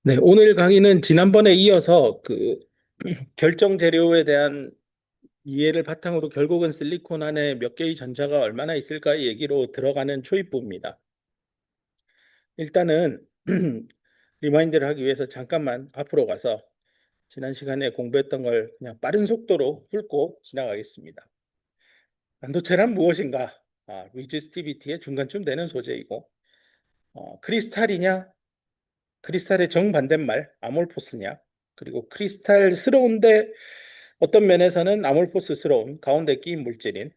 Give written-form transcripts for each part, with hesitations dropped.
네, 오늘 강의는 지난번에 이어서 그 결정 재료에 대한 이해를 바탕으로 결국은 실리콘 안에 몇 개의 전자가 얼마나 있을까 얘기로 들어가는 초입부입니다. 일단은 리마인드를 하기 위해서 잠깐만 앞으로 가서 지난 시간에 공부했던 걸 그냥 빠른 속도로 훑고 지나가겠습니다. 반도체란 무엇인가? 리지스티비티의 중간쯤 되는 소재이고, 크리스탈이냐? 크리스탈의 정반대말 아몰포스냐, 그리고 크리스탈스러운데 어떤 면에서는 아몰포스스러운 가운데 끼인 물질인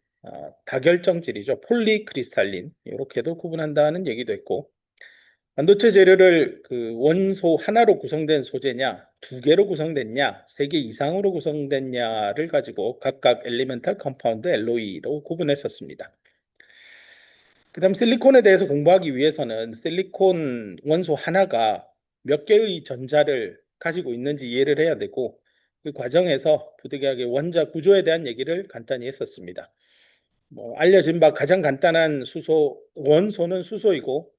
다결정질이죠. 폴리크리스탈린 이렇게도 구분한다는 얘기도 있고, 반도체 재료를 그 원소 하나로 구성된 소재냐, 두 개로 구성됐냐, 세 개 이상으로 구성됐냐를 가지고 각각 엘리멘탈 컴파운드 LOE로 구분했었습니다. 그다음 실리콘에 대해서 공부하기 위해서는 실리콘 원소 하나가 몇 개의 전자를 가지고 있는지 이해를 해야 되고, 그 과정에서 부득이하게 원자 구조에 대한 얘기를 간단히 했었습니다. 뭐 알려진 바 가장 간단한 수소 원소는 수소이고,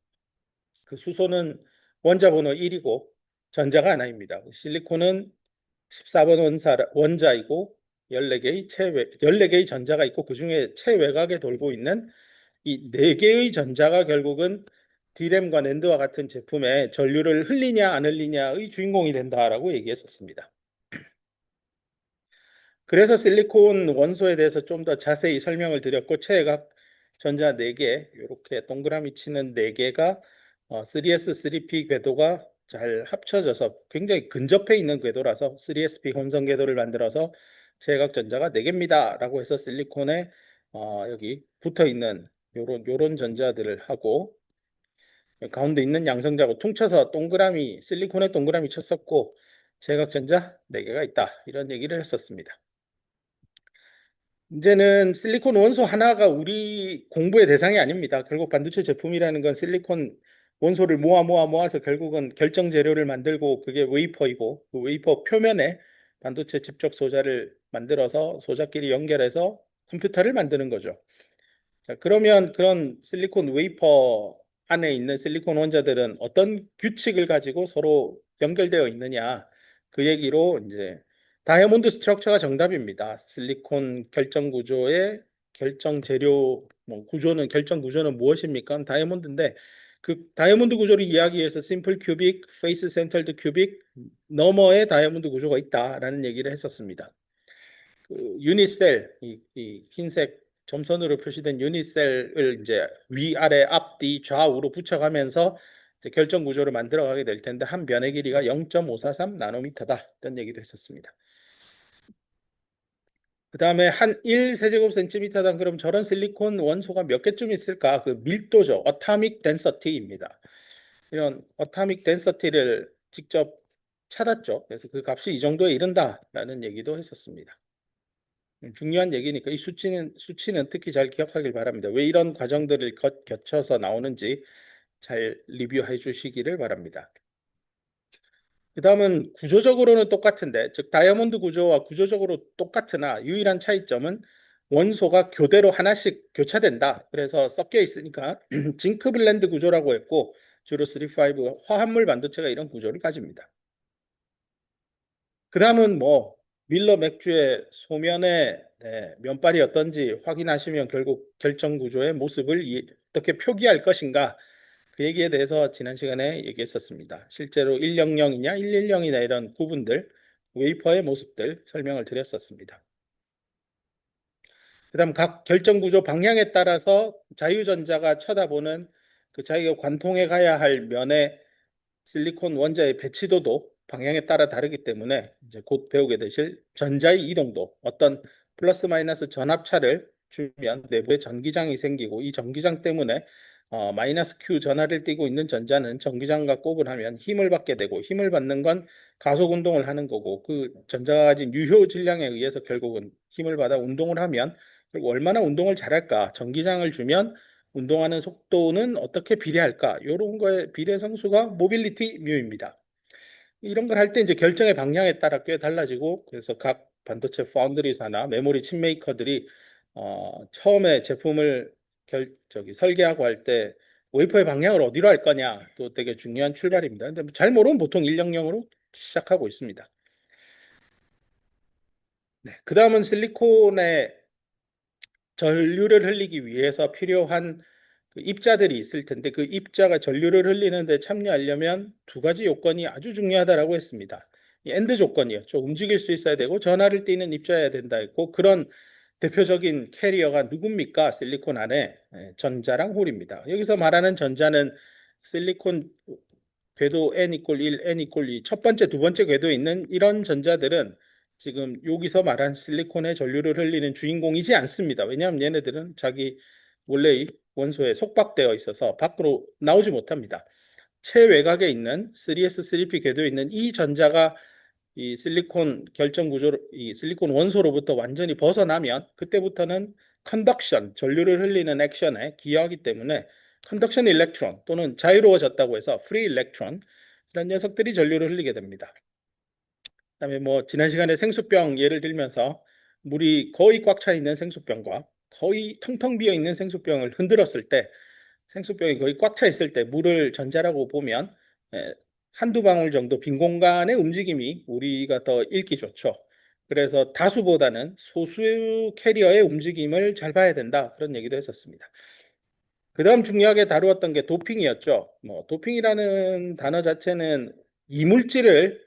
그 수소는 원자 번호 1이고 전자가 하나입니다. 실리콘은 14번 원자이고 14개의 체외 14개의 전자가 있고, 그중에 체외곽에 돌고 있는 이 네 개의 전자가 결국은 D램과 낸드와 같은 제품에 전류를 흘리냐 안 흘리냐의 주인공이 된다라고 얘기했었습니다. 그래서 실리콘 원소에 대해서 좀 더 자세히 설명을 드렸고, 체외각 전자 4개, 이렇게 동그라미 치는 4개가 3S, 3P 궤도가 잘 합쳐져서 굉장히 근접해 있는 궤도라서 3SP 혼성 궤도를 만들어서 체외각 전자가 4개입니다 라고 해서 실리콘에 여기 붙어 있는 요런 전자들을 하고, 가운데 있는 양성자고 퉁쳐서 동그라미 실리콘에 동그라미 쳤었고, 제각전자 4개가 있다 이런 얘기를 했었습니다. 이제는 실리콘 원소 하나가 우리 공부의 대상이 아닙니다. 결국 반도체 제품이라는 건 실리콘 원소를 모아서 결국은 결정 재료를 만들고, 그게 웨이퍼이고, 그 웨이퍼 표면에 반도체 집적 소자를 만들어서 소자끼리 연결해서 컴퓨터를 만드는 거죠. 자, 그러면 그런 실리콘 웨이퍼 안에 있는 실리콘 원자들은 어떤 규칙을 가지고 서로 연결되어 있느냐, 그 얘기로 이제 다이아몬드 스트럭처가 정답입니다. 실리콘 결정 구조의 결정 재료 뭐 구조는 결정 구조는 무엇입니까? 다이아몬드인데, 그 다이아몬드 구조를 이해하기 위해서 심플 큐빅, 페이스 센터드 큐빅 너머에 다이아몬드 구조가 있다라는 얘기를 했었습니다. 그 유니셀 이 흰색 점선으로 표시된 유니셀을 이제 위아래 앞뒤 좌우로 붙여가면서 이제 결정 구조를 만들어 가게 될 텐데, 한 변의 길이가 0.543 나노미터다 이런 얘기도 했었습니다. 그 다음에 한 1세제곱센티미터당 그럼 저런 실리콘 원소가 몇 개쯤 있을까? 그 밀도죠. 어타믹 덴서티입니다. 이런 어타믹 덴서티를 직접 찾았죠. 그래서 그 값이 이 정도에 이른다라는 얘기도 했었습니다. 중요한 얘기니까 이 수치는 특히 잘 기억하길 바랍니다. 왜 이런 과정들을 거쳐서 나오는지 잘 리뷰해 주시기를 바랍니다. 그 다음은 구조적으로는 똑같은데, 즉 다이아몬드 구조와 구조적으로 똑같으나 유일한 차이점은 원소가 교대로 하나씩 교차된다. 그래서 섞여 있으니까 징크 블렌드 구조라고 했고, 주로 3, 5 화합물 반도체가 이런 구조를 가집니다. 그 다음은 뭐 밀러 맥주의 소면의 면발이 어떤지 확인하시면 결국 결정 구조의 모습을 어떻게 표기할 것인가, 그 얘기에 대해서 지난 시간에 얘기했었습니다. 실제로 100이냐 110이냐 이런 구분들, 웨이퍼의 모습들 설명을 드렸었습니다. 그다음 각 결정 구조 방향에 따라서 자유전자가 쳐다보는 그 자기가 관통해 가야 할 면의 실리콘 원자의 배치도도 방향에 따라 다르기 때문에 이제 곧 배우게 되실 전자의 이동도, 어떤 플러스 마이너스 전압차를 주면 내부에 전기장이 생기고, 이 전기장 때문에 마이너스 Q 전하를 띠고 있는 전자는 전기장과 곱을 하면 힘을 받게 되고, 힘을 받는 건 가속 운동을 하는 거고, 그 전자가 가진 유효 질량에 의해서 결국은 힘을 받아 운동을 하면, 그리고 얼마나 운동을 잘할까, 전기장을 주면 운동하는 속도는 어떻게 비례할까? 이런 거의 비례 상수가 모빌리티 뮤입니다. 이런 걸 할 때 이제 결정의 방향에 따라 꽤 달라지고, 그래서 각 반도체 파운드리사나 메모리 칩 메이커들이 처음에 제품을 설계하고 할 때 웨이퍼의 방향을 어디로 할 거냐 또 되게 중요한 출발입니다. 근데 잘 모르면 보통 100으로 시작하고 있습니다. 네, 그 다음은 실리콘의 전류를 흘리기 위해서 필요한 그 입자들이 있을 텐데 그 입자가 전류를 흘리는데 참여하려면 두 가지 요건이 아주 중요하다라고 했습니다. 이 엔드 조건이었죠. 움직일 수 있어야 되고 전하를 띠는 입자여야 된다 했고 그런 대표적인 캐리어가 누굽니까? 실리콘 안에 전자랑 홀입니다. 여기서 말하는 전자는 실리콘 궤도 n 이퀄 1, n 이퀄 2, 첫 번째, 두 번째 궤도에 있는 이런 전자들은 지금 여기서 말한 실리콘의 전류를 흘리는 주인공이지 않습니다. 왜냐하면 얘네들은 자기 원래의 원소에 속박되어 있어서 밖으로 나오지 못합니다. 최외곽에 있는 3s, 3p 궤도에 있는 이 전자가 이 실리콘 결정 구조, 이 실리콘 원소로부터 완전히 벗어나면 그때부터는 컨덕션, 전류를 흘리는 액션에 기여하기 때문에 컨덕션 일렉트론 또는 자유로워졌다고 해서 프리 일렉트론 이런 녀석들이 전류를 흘리게 됩니다. 그다음에 뭐 지난 시간에 생수병 예를 들면서 물이 거의 꽉 차 있는 생수병과 거의 텅텅 비어 있는 생수병을 흔들었을 때 생수병이 거의 꽉 차 있을 때 물을 전자라고 보면 한두 방울 정도 빈 공간의 움직임이 우리가 더 읽기 좋죠. 그래서 다수보다는 소수 캐리어의 움직임을 잘 봐야 된다. 그런 얘기도 했었습니다. 그 다음 중요하게 다루었던 게 도핑이었죠. 뭐 도핑이라는 단어 자체는 이물질을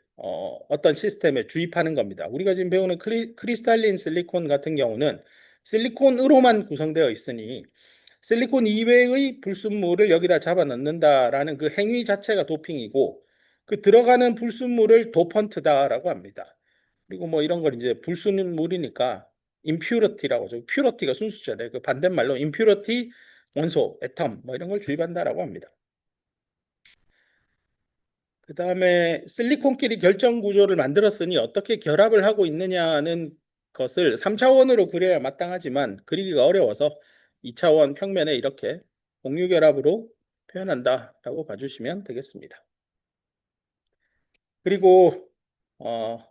떤 시스템에 주입하는 겁니다. 우리가 지금 배우는 크리스탈린 실리콘 같은 경우는 실리콘으로만 구성되어 있으니 실리콘 이외의 불순물을 여기다 잡아넣는다라는 그 행위 자체가 도핑이고 그 들어가는 불순물을 도펀트다라고 합니다. 그리고 뭐 이런 걸 이제 불순물이니까 impurity라고 하죠. purity가 순수잖아요. 그 반대말로 impurity 원소, 애텀 뭐 이런 걸 주입한다라고 합니다. 그 다음에 실리콘끼리 결정 구조를 만들었으니 어떻게 결합을 하고 있느냐는 것을 3차원으로 그려야 마땅하지만 그리기가 어려워서 2차원 평면에 이렇게 공유 결합으로 표현한다라고 봐주시면 되겠습니다. 그리고 어,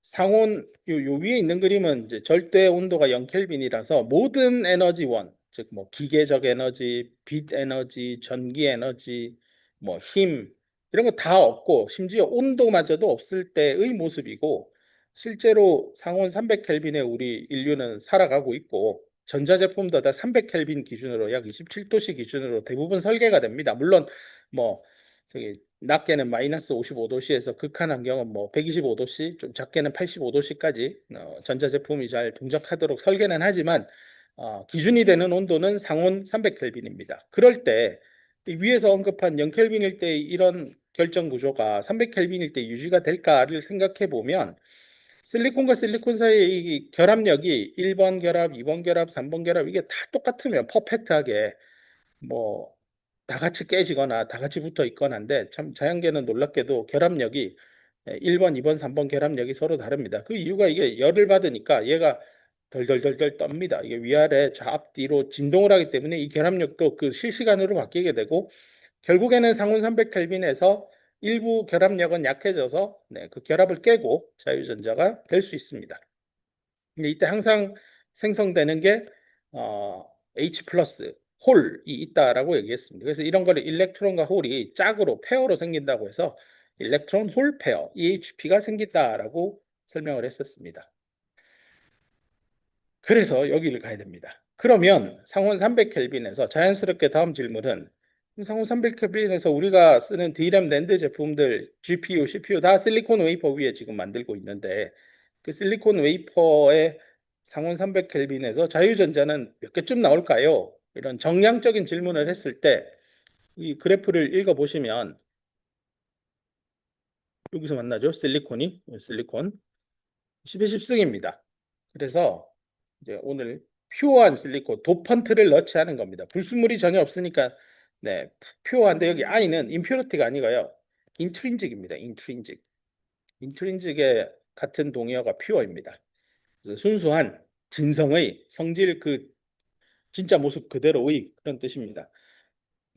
상온 요 위에 있는 그림은 이제 절대 온도가 0켈빈이라서 모든 에너지원, 즉 뭐 기계적 에너지, 빛 에너지, 전기 에너지, 뭐 힘 이런 거 다 없고 심지어 온도마저도 없을 때의 모습이고 실제로 상온 300켈빈에 우리 인류는 살아가고 있고 전자제품도 다 300켈빈 기준으로 약 27도씨 기준으로 대부분 설계가 됩니다. 물론 뭐 저기 낮게는 마이너스 55도씨에서 극한 환경은 뭐 125도씨, 좀 작게는 85도씨까지 전자제품이 잘 동작하도록 설계는 하지만 기준이 되는 온도는 상온 300켈빈입니다. 그럴 때 위에서 언급한 0켈빈일 때 이런 결정 구조가 300켈빈일 때 유지가 될까를 생각해 보면 실리콘과 실리콘 사이의 이 결합력이 1번 결합, 2번 결합, 3번 결합 이게 다 똑같으면 퍼펙트하게 뭐 다 같이 깨지거나 다 같이 붙어 있거나인데 참 자연계는 놀랍게도 결합력이 1번, 2번, 3번 결합력이 서로 다릅니다. 그 이유가 이게 열을 받으니까 얘가 덜덜덜덜 떱니다. 이게 위아래 좌앞 뒤로 진동을 하기 때문에 이 결합력도 그 실시간으로 바뀌게 되고 결국에는 상온 300켈빈에서 일부 결합력은 약해져서 그 결합을 깨고 자유전자가 될 수 있습니다. 근데 이때 항상 생성되는 게 H 플러스 홀이 있다라고 얘기했습니다. 그래서 이런 거를 일렉트론과 홀이 짝으로 페어로 생긴다고 해서 일렉트론 홀 페어 EHP가 생긴다라고 설명을 했었습니다. 그래서 여기를 가야 됩니다. 그러면 상온 300켈빈에서 자연스럽게 다음 질문은 상온 300켈빈에서 우리가 쓰는 D램 랜드 제품들 GPU, CPU 다 실리콘 웨이퍼 위에 지금 만들고 있는데 그 실리콘 웨이퍼의 상온 300켈빈에서 자유전자는 몇 개쯤 나올까요? 이런 정량적인 질문을 했을 때 이 그래프를 읽어보시면 여기서 만나죠. 실리콘 10의 10승입니다. 그래서 이제 오늘 퓨어한 실리콘 도펀트를 넣지 않은 겁니다. 불순물이 전혀 없으니까 네, 퓨어한데 여기 I는 임퓨리티가 아니고요. 인트린직입니다. 인트린직의 같은 동의어가 퓨어입니다. 그래서 순수한 진성의 성질 그 진짜 모습 그대로의 그런 뜻입니다.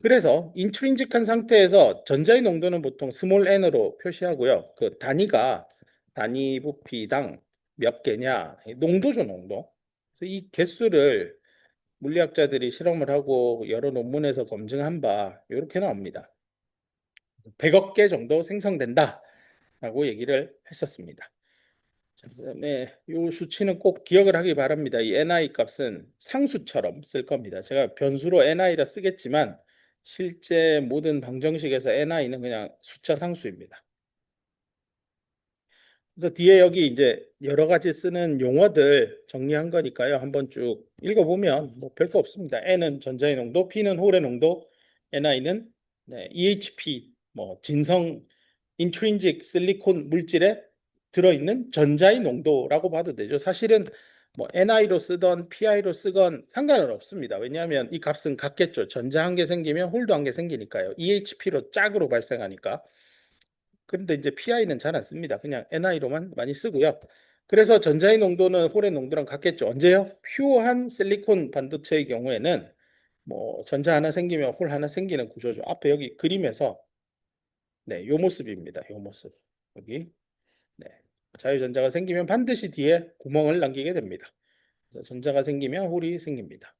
그래서 인트린직한 상태에서 전자의 농도는 보통 스몰 n으로 표시하고요. 그 단위가 단위 부피당 몇 개냐 농도죠 농도. 그래서 이 개수를 물리학자들이 실험을 하고 여러 논문에서 검증한 바 이렇게 나옵니다. 100억 개 정도 생성된다라고 얘기를 했었습니다. 그다음에 이 수치는 꼭 기억을 하기 바랍니다. 이 NI 값은 상수처럼 쓸 겁니다. 제가 변수로 NI라 쓰겠지만 실제 모든 방정식에서 NI는 그냥 숫자 상수입니다. 그래서 뒤에 여기 이제 여러 가지 쓰는 용어들 정리한 거니까요. 한번 쭉 읽어보면 뭐 별거 없습니다. N은 전자의 농도, P는 홀의 농도, NI는 EHP, 뭐 진성 인트린직 실리콘 물질에 들어있는 전자의 농도라고 봐도 되죠. 사실은 뭐 NI로 쓰던 PI로 쓰건 상관은 없습니다. 왜냐하면 이 값은 같겠죠. 전자 한 개 생기면 홀도 한 개 생기니까요. EHP로 짝으로 발생하니까. 그런데 이제 PI는 잘 안 씁니다. 그냥 NI로만 많이 쓰고요. 그래서 전자의 농도는 홀의 농도랑 같겠죠. 언제요? 퓨어한 실리콘 반도체의 경우에는 뭐 전자 하나 생기면 홀 하나 생기는 구조죠. 앞에 여기 그림에서 요 모습입니다. 요 모습. 여기. 네. 자유전자가 생기면 반드시 뒤에 구멍을 남기게 됩니다. 그래서 전자가 생기면 홀이 생깁니다.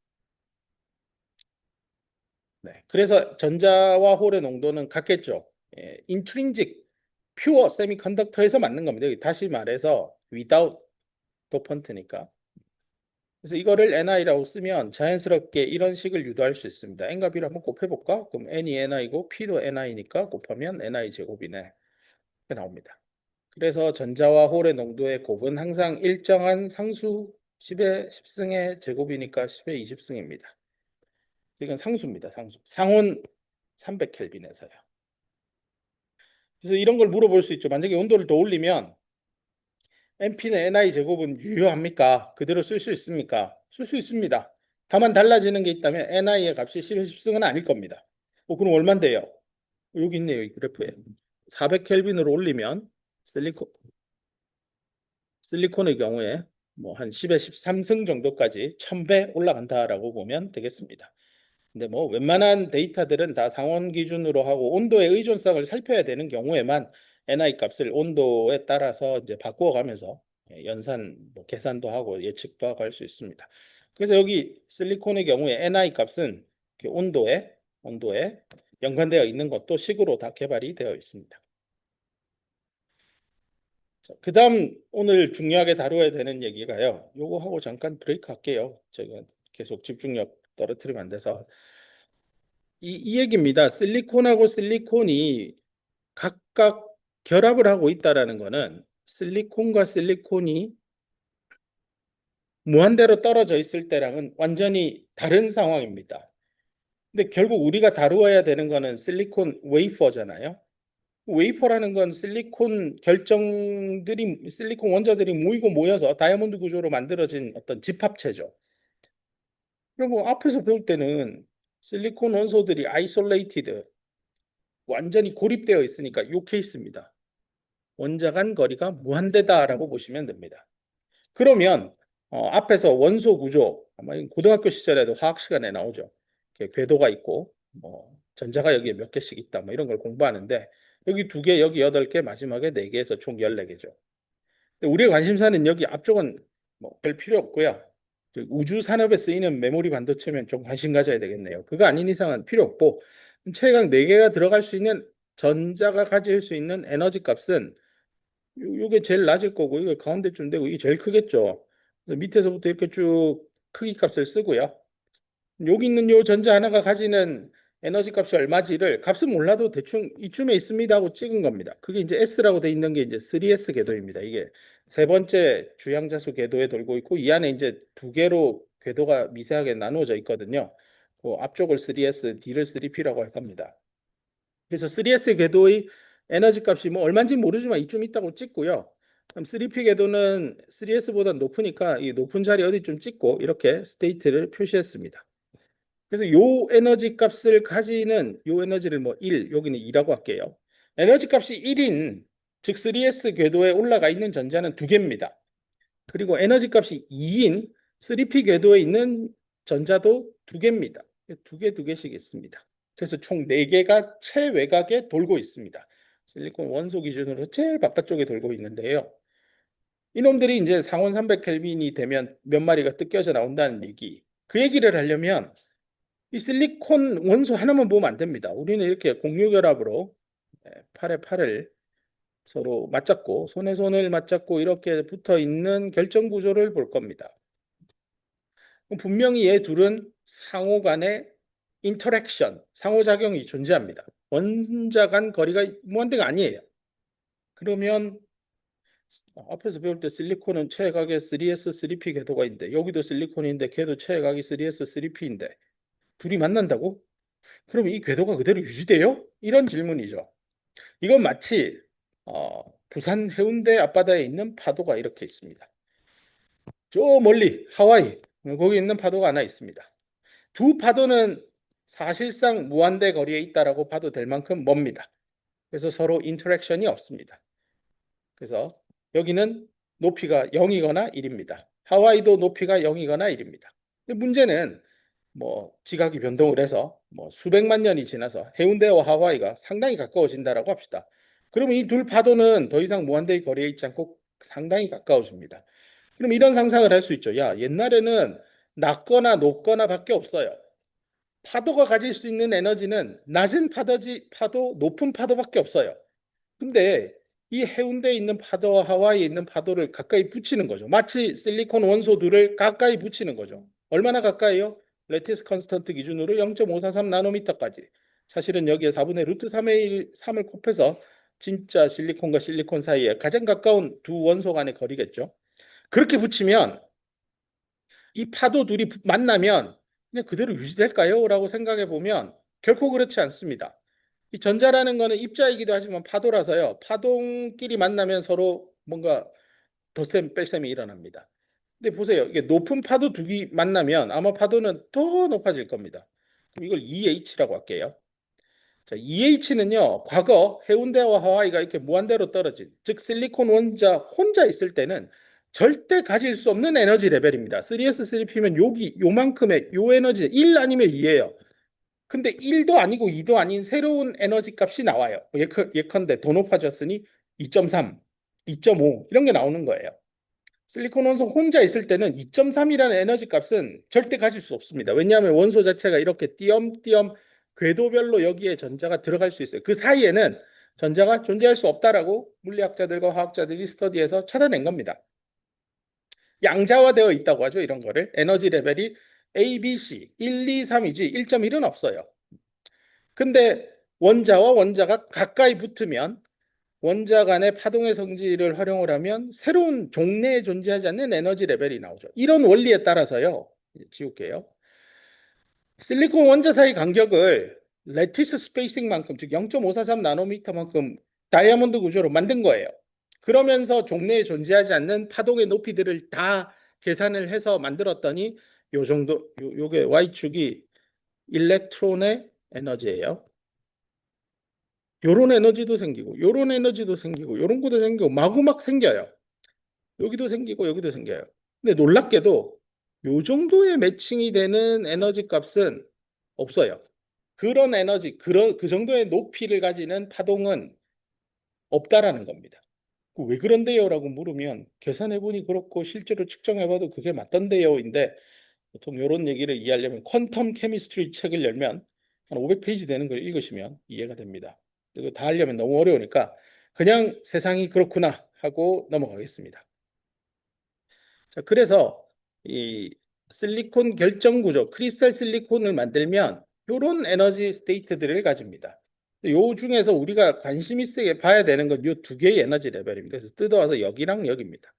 네. 그래서 전자와 홀의 농도는 같겠죠. 인트린직 퓨어 세미컨덕터에서 맞는 겁니다. 다시 말해서 without 도펀트니까. 그래서 이거를 NI라고 쓰면 자연스럽게 이런 식을 유도할 수 있습니다. N과 B를 한번 곱해볼까? 그럼 N이 NI고 P도 NI니까 곱하면 NI 제곱이네. 이렇게 나옵니다. 그래서 전자와 홀의 농도의 곱은 항상 일정한 상수 10의 10승의 제곱이니까 10의 20승입니다. 이건 상수입니다. 상수. 상온 300켈빈에서요. 그래서 이런 걸 물어볼 수 있죠. 만약에 온도를 더 올리면 NP는 NI 제곱은 유효합니까? 그대로 쓸 수 있습니까? 쓸 수 있습니다. 다만 달라지는 게 있다면 NI의 값이 10의 10승은 아닐 겁니다. 그럼 얼만데요? 여기 있네요. 이 그래프에. 400켈빈으로 올리면 실리콘, 실리콘의 경우에 뭐 한 10의 13승 정도까지 1000배 올라간다라고 보면 되겠습니다. 근데 뭐 웬만한 데이터들은 다 상온 기준으로 하고 온도의 의존성을 살펴야 되는 경우에만 NI 값을 온도에 따라서 이제 바꾸어 가면서 연산 뭐 계산도 하고 예측도 하고 할 수 있습니다. 그래서 여기 실리콘의 경우에 NI 값은 온도에 연관되어 있는 것도 식으로 다 개발이 되어 있습니다. 그 다음 오늘 중요하게 다루어야 되는 얘기가요. 요거 하고 잠깐 브레이크 할게요. 제가 계속 집중력 떨어뜨리면 안 돼서. 이 얘기입니다. 실리콘하고 실리콘이 각각 결합을 하고 있다라는 거는 실리콘과 실리콘이 무한대로 떨어져 있을 때랑은 완전히 다른 상황입니다. 근데 결국 우리가 다루어야 되는 거는 실리콘 웨이퍼잖아요. 웨이퍼라는 건 실리콘 결정들이 실리콘 원자들이 모이고 모여서 다이아몬드 구조로 만들어진 어떤 집합체죠. 그리고 앞에서 배울 때는 실리콘 원소들이 아이솔레이티드 완전히 고립되어 있으니까 이 케이스입니다. 원자 간 거리가 무한대다라고 보시면 됩니다. 그러면 앞에서 원소 구조 아마 고등학교 시절에도 화학 시간에 나오죠. 궤도가 있고 뭐 전자가 여기에 몇 개씩 있다 뭐 이런 걸 공부하는데 여기 2개, 여기 8개, 마지막에 4개에서 총 14개죠. 우리의 관심사는 여기 앞쪽은 뭐 별 필요 없고요. 우주 산업에 쓰이는 메모리 반도체면 좀 관심 가져야 되겠네요. 그거 아닌 이상은 필요 없고 최강 4개가 들어갈 수 있는 전자가 가질 수 있는 에너지 값은 요게 제일 낮을 거고 이거 가운데쯤 되고 이게 제일 크겠죠. 그래서 밑에서부터 이렇게 쭉 크기 값을 쓰고요. 여기 있는 요 전자 하나가 가지는 에너지 값이 얼마지를 값은 몰라도 대충 이쯤에 있습니다 하고 찍은 겁니다. 그게 이제 S라고 돼 있는 게 이제 3S 궤도입니다. 이게 세 번째 주양자수 궤도에 돌고 있고 이 안에 이제 2개로 궤도가 미세하게 나누어져 있거든요. 그 앞쪽을 3S, D를 3P라고 할 겁니다. 그래서 3S 궤도의 에너지 값이 뭐 얼마인지 모르지만 이쯤 있다고 찍고요. 그럼 3P 궤도는 3S보다 높으니까 이 높은 자리 어디 좀 찍고 이렇게 스테이트를 표시했습니다. 그래서 요 에너지 값을 가지는 요 에너지를 뭐 1, 여기는 2라고 할게요. 에너지 값이 1인 즉 3S 궤도에 올라가 있는 전자는 2개입니다. 그리고 에너지 값이 2인 3P 궤도에 있는 전자도 2개입니다. 2개, 2개씩 있습니다. 그래서 총 4개가 최외곽에 돌고 있습니다. 실리콘 원소 기준으로 제일 바깥쪽에 돌고 있는데요. 이놈들이 이제 상온 300켈빈이 되면 몇 마리가 뜯겨져 나온다는 얘기. 그 얘기를 하려면 이 실리콘 원소 하나만 보면 안 됩니다. 우리는 이렇게 공유결합으로 팔에 팔을 서로 맞잡고 손에 손을 맞잡고 이렇게 붙어 있는 결정 구조를 볼 겁니다. 분명히 얘 둘은 상호 간의 인터랙션, 상호작용이 존재합니다. 원자 간 거리가 무한대가 아니에요. 그러면 앞에서 배울 때 실리콘은 최악의 3S, 3P 궤도가 있는데 여기도 실리콘인데 걔도 최악의 3S, 3P인데 둘이 만난다고? 그럼 이 궤도가 그대로 유지돼요? 이런 질문이죠. 이건 마치 부산 해운대 앞바다에 있는 파도가 이렇게 있습니다. 저 멀리 하와이 거기 있는 파도가 하나 있습니다. 두 파도는 사실상 무한대 거리에 있다라고 봐도 될 만큼 멉니다. 그래서 서로 인터랙션이 없습니다. 그래서 여기는 높이가 0이거나 1입니다. 하와이도 높이가 0이거나 1입니다. 근데 문제는 뭐 지각이 변동을 해서 뭐 수백만 년이 지나서 해운대와 하와이가 상당히 가까워진다라고 합시다. 그러면 이 둘 파도는 더 이상 무한대의 거리에 있지 않고 상당히 가까워집니다. 그럼 이런 상상을 할 수 있죠. 야, 옛날에는 낮거나 높거나 밖에 없어요. 파도가 가질 수 있는 에너지는 낮은 파도, 높은 파도밖에 없어요. 근데 이 해운대에 있는 파도와 하와이에 있는 파도를 가까이 붙이는 거죠. 마치 실리콘 원소들을 가까이 붙이는 거죠. 얼마나 가까이요? 레티스 컨스턴트 기준으로 0.543 나노미터까지. 사실은 여기에 4분의 루트 3의 3을 곱해서 진짜 실리콘과 실리콘 사이에 가장 가까운 두 원소 간의 거리겠죠. 그렇게 붙이면 이 파도 둘이 만나면 그냥 그대로 유지될까요? 라고 생각해 보면 결코 그렇지 않습니다. 이 전자라는 거는 입자이기도 하지만 파도라서요. 파동끼리 만나면 서로 뭔가 덧셈 뺄셈이 일어납니다. 근데 보세요. 이게 높은 파도 두기 만나면 아마 파도는 더 높아질 겁니다. 그럼 이걸 EH라고 할게요. 자, EH는요, 과거 해운대와 하와이가 이렇게 무한대로 떨어진, 즉 실리콘 원자 혼자 있을 때는 절대 가질 수 없는 에너지 레벨입니다. 3S, 3P면 여기 요만큼의 요 에너지 1 아니면 2예요. 근데 1도 아니고 2도 아닌 새로운 에너지 값이 나와요. 예컨대 더 높아졌으니 2.3, 2.5 이런 게 나오는 거예요. 실리콘 원소 혼자 있을 때는 2.3이라는 에너지 값은 절대 가질 수 없습니다. 왜냐하면 원소 자체가 이렇게 띄엄띄엄 궤도별로 여기에 전자가 들어갈 수 있어요. 그 사이에는 전자가 존재할 수 없다라고 물리학자들과 화학자들이 스터디해서 찾아낸 겁니다. 양자화되어 있다고 하죠. 이런 거를. 에너지 레벨이 A, B, C 1, 2, 3이지 1.1은 없어요. 근데 원자와 원자가 가까이 붙으면 원자 간의 파동의 성질을 활용을 하면 새로운 종래에 존재하지 않는 에너지 레벨이 나오죠. 이런 원리에 따라서요. 지울게요. 실리콘 원자 사이 간격을 레티스 스페이싱만큼 즉 0.543 나노미터만큼 다이아몬드 구조로 만든 거예요. 그러면서 종래에 존재하지 않는 파동의 높이들을 다 계산을 해서 만들었더니 요 정도 요게 Y축이 일렉트론의 에너지예요. 요런 에너지도 생기고 요런 에너지도 생기고 요런 것도 생기고 마구막 생겨요. 여기도 생기고 여기도 생겨요. 근데 놀랍게도 요 정도의 매칭이 되는 에너지 값은 없어요. 그런 에너지, 그 정도의 높이를 가지는 파동은 없다라는 겁니다. 왜 그런데요? 라고 물으면 계산해보니 그렇고 실제로 측정해봐도 그게 맞던데요인데 보통 이런 얘기를 이해하려면 퀀텀 케미스트리 책을 열면 한 500페이지 되는 걸 읽으시면 이해가 됩니다. 이거 다 하려면 너무 어려우니까 그냥 세상이 그렇구나 하고 넘어가겠습니다. 자, 그래서 이 실리콘 결정 구조, 크리스탈 실리콘을 만들면 이런 에너지 스테이트들을 가집니다. 요 중에서 우리가 관심 있게 봐야 되는 건 요 두 개의 에너지 레벨입니다. 그래서 뜯어와서 여기랑 여기입니다.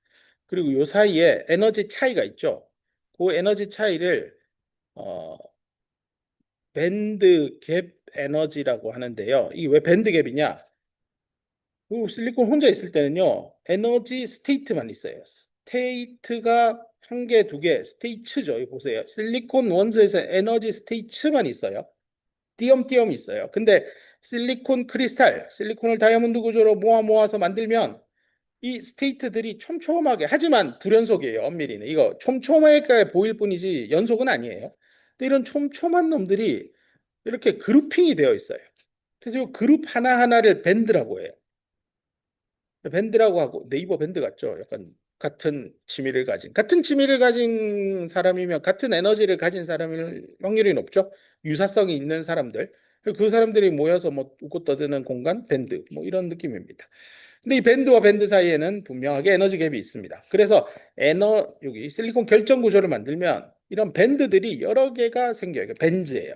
그리고 요 사이에 에너지 차이가 있죠. 그 에너지 차이를 어, 밴드 갭 에너지라고 하는데요. 이게 왜 밴드 갭이냐? 그 실리콘 혼자 있을 때는요, 에너지 스테이트만 있어요. 스테이트가 한 개, 두 개, 스테이츠죠. 여기 보세요. 실리콘 원소에서 에너지 스테이츠만 있어요. 띄엄띄엄 있어요. 근데 실리콘 크리스탈, 실리콘을 다이아몬드 구조로 모아서 만들면 이 스테이트들이 촘촘하게, 하지만 불연속이에요. 엄밀히는. 이거 촘촘하게 보일 뿐이지 연속은 아니에요. 근데 이런 촘촘한 놈들이 이렇게 그룹핑이 되어 있어요. 그래서 이 그룹 하나하나를 밴드라고 해요. 밴드라고 하고 네이버 밴드 같죠? 약간 같은 취미를 가진 사람이면 같은 에너지를 가진 사람일 확률이 높죠. 유사성이 있는 사람들. 그 사람들이 모여서 뭐 웃고 떠드는 공간, 밴드, 뭐 이런 느낌입니다. 근데 이 밴드와 밴드 사이에는 분명하게 에너지 갭이 있습니다. 그래서 여기 실리콘 결정 구조를 만들면 이런 밴드들이 여러 개가 생겨요. 이게 밴드예요.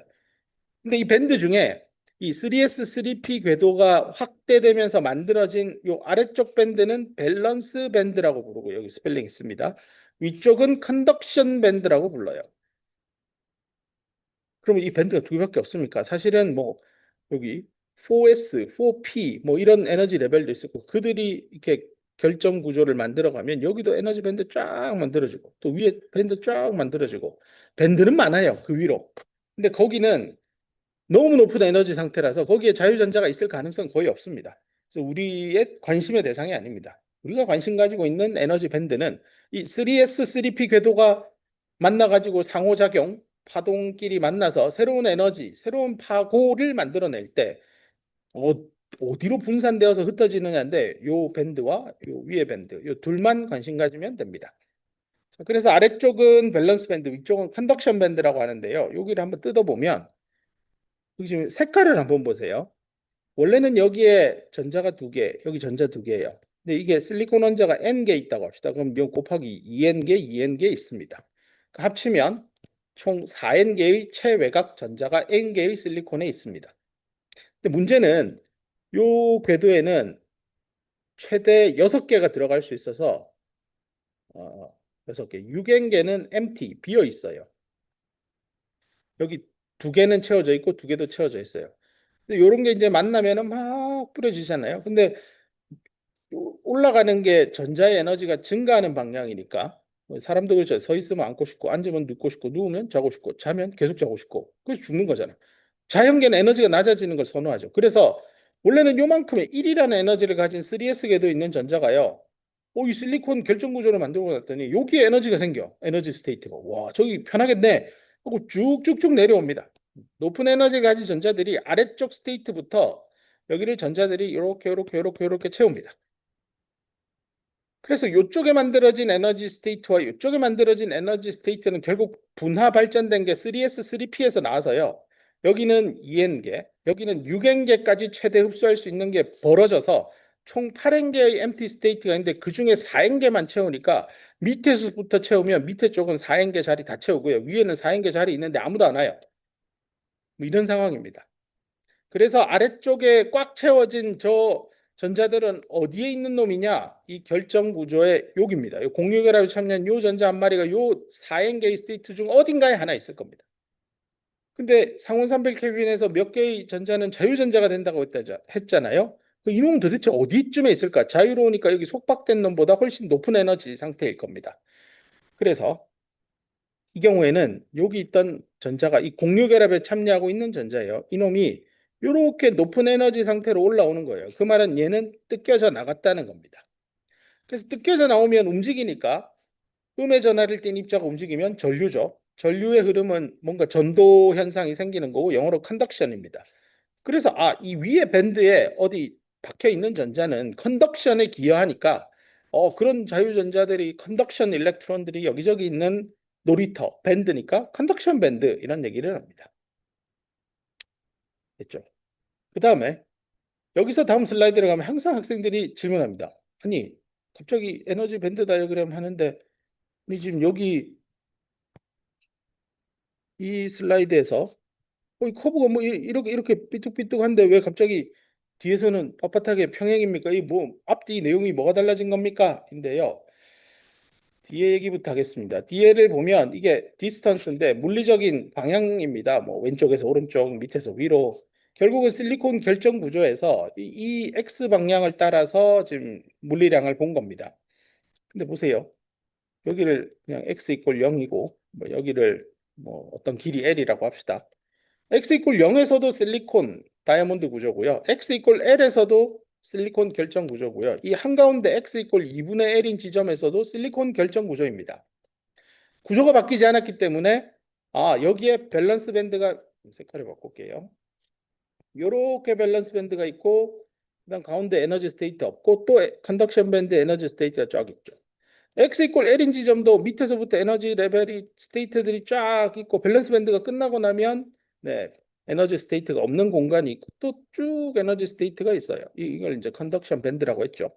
근데 이 밴드 중에 이 3S, 3P 궤도가 확대되면서 만들어진 요 아래쪽 밴드는 밸런스 밴드라고 부르고 여기 스펠링 있습니다. 위쪽은 컨덕션 밴드라고 불러요. 그러면 이 밴드가 두 개밖에 없습니까? 사실은 뭐 여기 4S, 4P 뭐 이런 에너지 레벨도 있었고 그들이 이렇게 결정 구조를 만들어가면 여기도 에너지 밴드 쫙 만들어지고 또 위에 밴드 쫙 만들어지고 밴드는 많아요. 그 위로. 근데 거기는 너무 높은 에너지 상태라서 거기에 자유전자가 있을 가능성은 거의 없습니다. 그래서 우리의 관심의 대상이 아닙니다. 우리가 관심 가지고 있는 에너지 밴드는 이 3S, 3P 궤도가 만나가지고 상호작용, 파동끼리 만나서 새로운 에너지, 새로운 파고를 만들어낼 때 어, 어디로 분산되어서 흩어지느냐인데 요 밴드와 요 위에 밴드, 요 둘만 관심 가지면 됩니다. 자, 그래서 아래쪽은 밸런스 밴드, 위쪽은 컨덕션 밴드라고 하는데요. 여기를 한번 뜯어보면 여기 지금 색깔을 한번 보세요. 원래는 여기에 전자가 두 개, 여기 전자 두 개예요. 근데 이게 실리콘 원자가 N개 있다고 합시다. 그럼 요 곱하기 2N개, 2N개 있습니다. 그러니까 합치면 총 4N개의 체외곽 전자가 N개의 실리콘에 있습니다. 근데 문제는 요 궤도에는 최대 6개가 들어갈 수 있어서 6개, 6N개는 empty, 비어 있어요. 여기 두 개는 채워져 있고 두 개도 채워져 있어요. 근데 요런 게 이제 만나면은 막 뿌려지잖아요. 근데 올라가는 게 전자의 에너지가 증가하는 방향이니까 뭐 사람도 그렇죠. 서 있으면 앉고 싶고 앉으면 눕고 싶고 누우면 자고 싶고 자면 계속 자고 싶고 그래서 죽는 거잖아요. 자연계는 에너지가 낮아지는 걸 선호하죠. 그래서 원래는 요만큼의 1이라는 에너지를 가진 3S궤도 있는 전자가요. 이 실리콘 결정 구조를 만들고 났더니 여기에 에너지가 생겨. 에너지 스테이트가. 와, 저기 편하겠네. 하고 쭉쭉쭉 내려옵니다. 높은 에너지 가진 전자들이 아래쪽 스테이트부터 여기를 전자들이 이렇게 채웁니다. 그래서 이쪽에 만들어진 에너지 스테이트와 이쪽에 만들어진 에너지 스테이트는 결국 분화 발전된 게 3S, 3P에서 나와서요. 여기는 2N개, 여기는 6N개까지 최대 흡수할 수 있는 게 벌어져서 총 8N개의 empty 스테이트가 있는데 그중에 4N개만 채우니까 밑에서부터 채우면 밑에 쪽은 4N개 자리 다 채우고요. 위에는 4N개 자리 있는데 아무도 안 와요. 뭐 이런 상황입니다. 그래서 아래쪽에 꽉 채워진 저 전자들은 어디에 있는 놈이냐? 이 결정 구조의 여기입니다. 공유결합에 참여한 요 전자 한 마리가 요 4N개의 스테이트 중 어딘가에 하나 있을 겁니다. 근데 상온 300켈빈에서 몇 개의 전자는 자유전자가 된다고 했잖아요. 이놈은 도대체 어디쯤에 있을까? 자유로우니까 여기 속박된 놈보다 훨씬 높은 에너지 상태일 겁니다. 그래서 이 경우에는 여기 있던 전자가 이 공유결합에 참여하고 있는 전자예요. 이놈이 이렇게 높은 에너지 상태로 올라오는 거예요. 그 말은 얘는 뜯겨져 나갔다는 겁니다. 그래서 뜯겨져 나오면 움직이니까 음의 전하를 띤 입자가 움직이면 전류죠. 전류의 흐름은 뭔가 전도 현상이 생기는 거고 영어로 컨덕션입니다. 그래서 이 위에 밴드에 어디 박혀 있는 전자는 컨덕션에 기여하니까 그런 자유전자들이 컨덕션 일렉트론들이 여기저기 있는 놀이터 밴드니까 컨덕션 밴드 이런 얘기를 합니다. 됐죠? 그 다음에 여기서 다음 슬라이드를 가면 항상 학생들이 질문합니다. 아니 갑자기 에너지 밴드 다이어그램 하는데 우리 지금 여기 이 슬라이드에서 이 커브가 뭐 이렇게 삐뚤삐뚤한데 왜 갑자기 뒤에서는 빳빳하게 평행입니까? 이 뭐 앞뒤 내용이 뭐가 달라진 겁니까? 인데요. 뒤에 얘기부터 하겠습니다. 뒤에를 보면 이게 디스턴스인데 물리적인 방향입니다. 뭐 왼쪽에서 오른쪽, 밑에서 위로. 결국은 실리콘 결정 구조에서 이 X 방향을 따라서 지금 물리량을 본 겁니다. 근데 보세요. 여기를 그냥 X 이퀄 0이고 뭐 여기를 뭐 어떤 길이 L이라고 합시다. X 이퀄 0에서도 실리콘 다이아몬드 구조고요. X 이퀄 L에서도 실리콘 결정 구조고요. 이 한가운데 X 이퀄 2분의 L인 지점에서도 실리콘 결정 구조입니다. 구조가 바뀌지 않았기 때문에 여기에 밸런스 밴드가 색깔을 바꿀게요. 요렇게 밸런스 밴드가 있고 그다음 가운데 에너지 스테이트 없고 또 컨덕션 밴드 에너지 스테이트가 쫙 있죠. X 이퀄 L인 지점도 밑에서부터 에너지 레벨이 스테이트들이 쫙 있고 밸런스 밴드가 끝나고 나면 네, 에너지 스테이트가 없는 공간이 있고 또 쭉 에너지 스테이트가 있어요. 이걸 이제 컨덕션 밴드라고 했죠.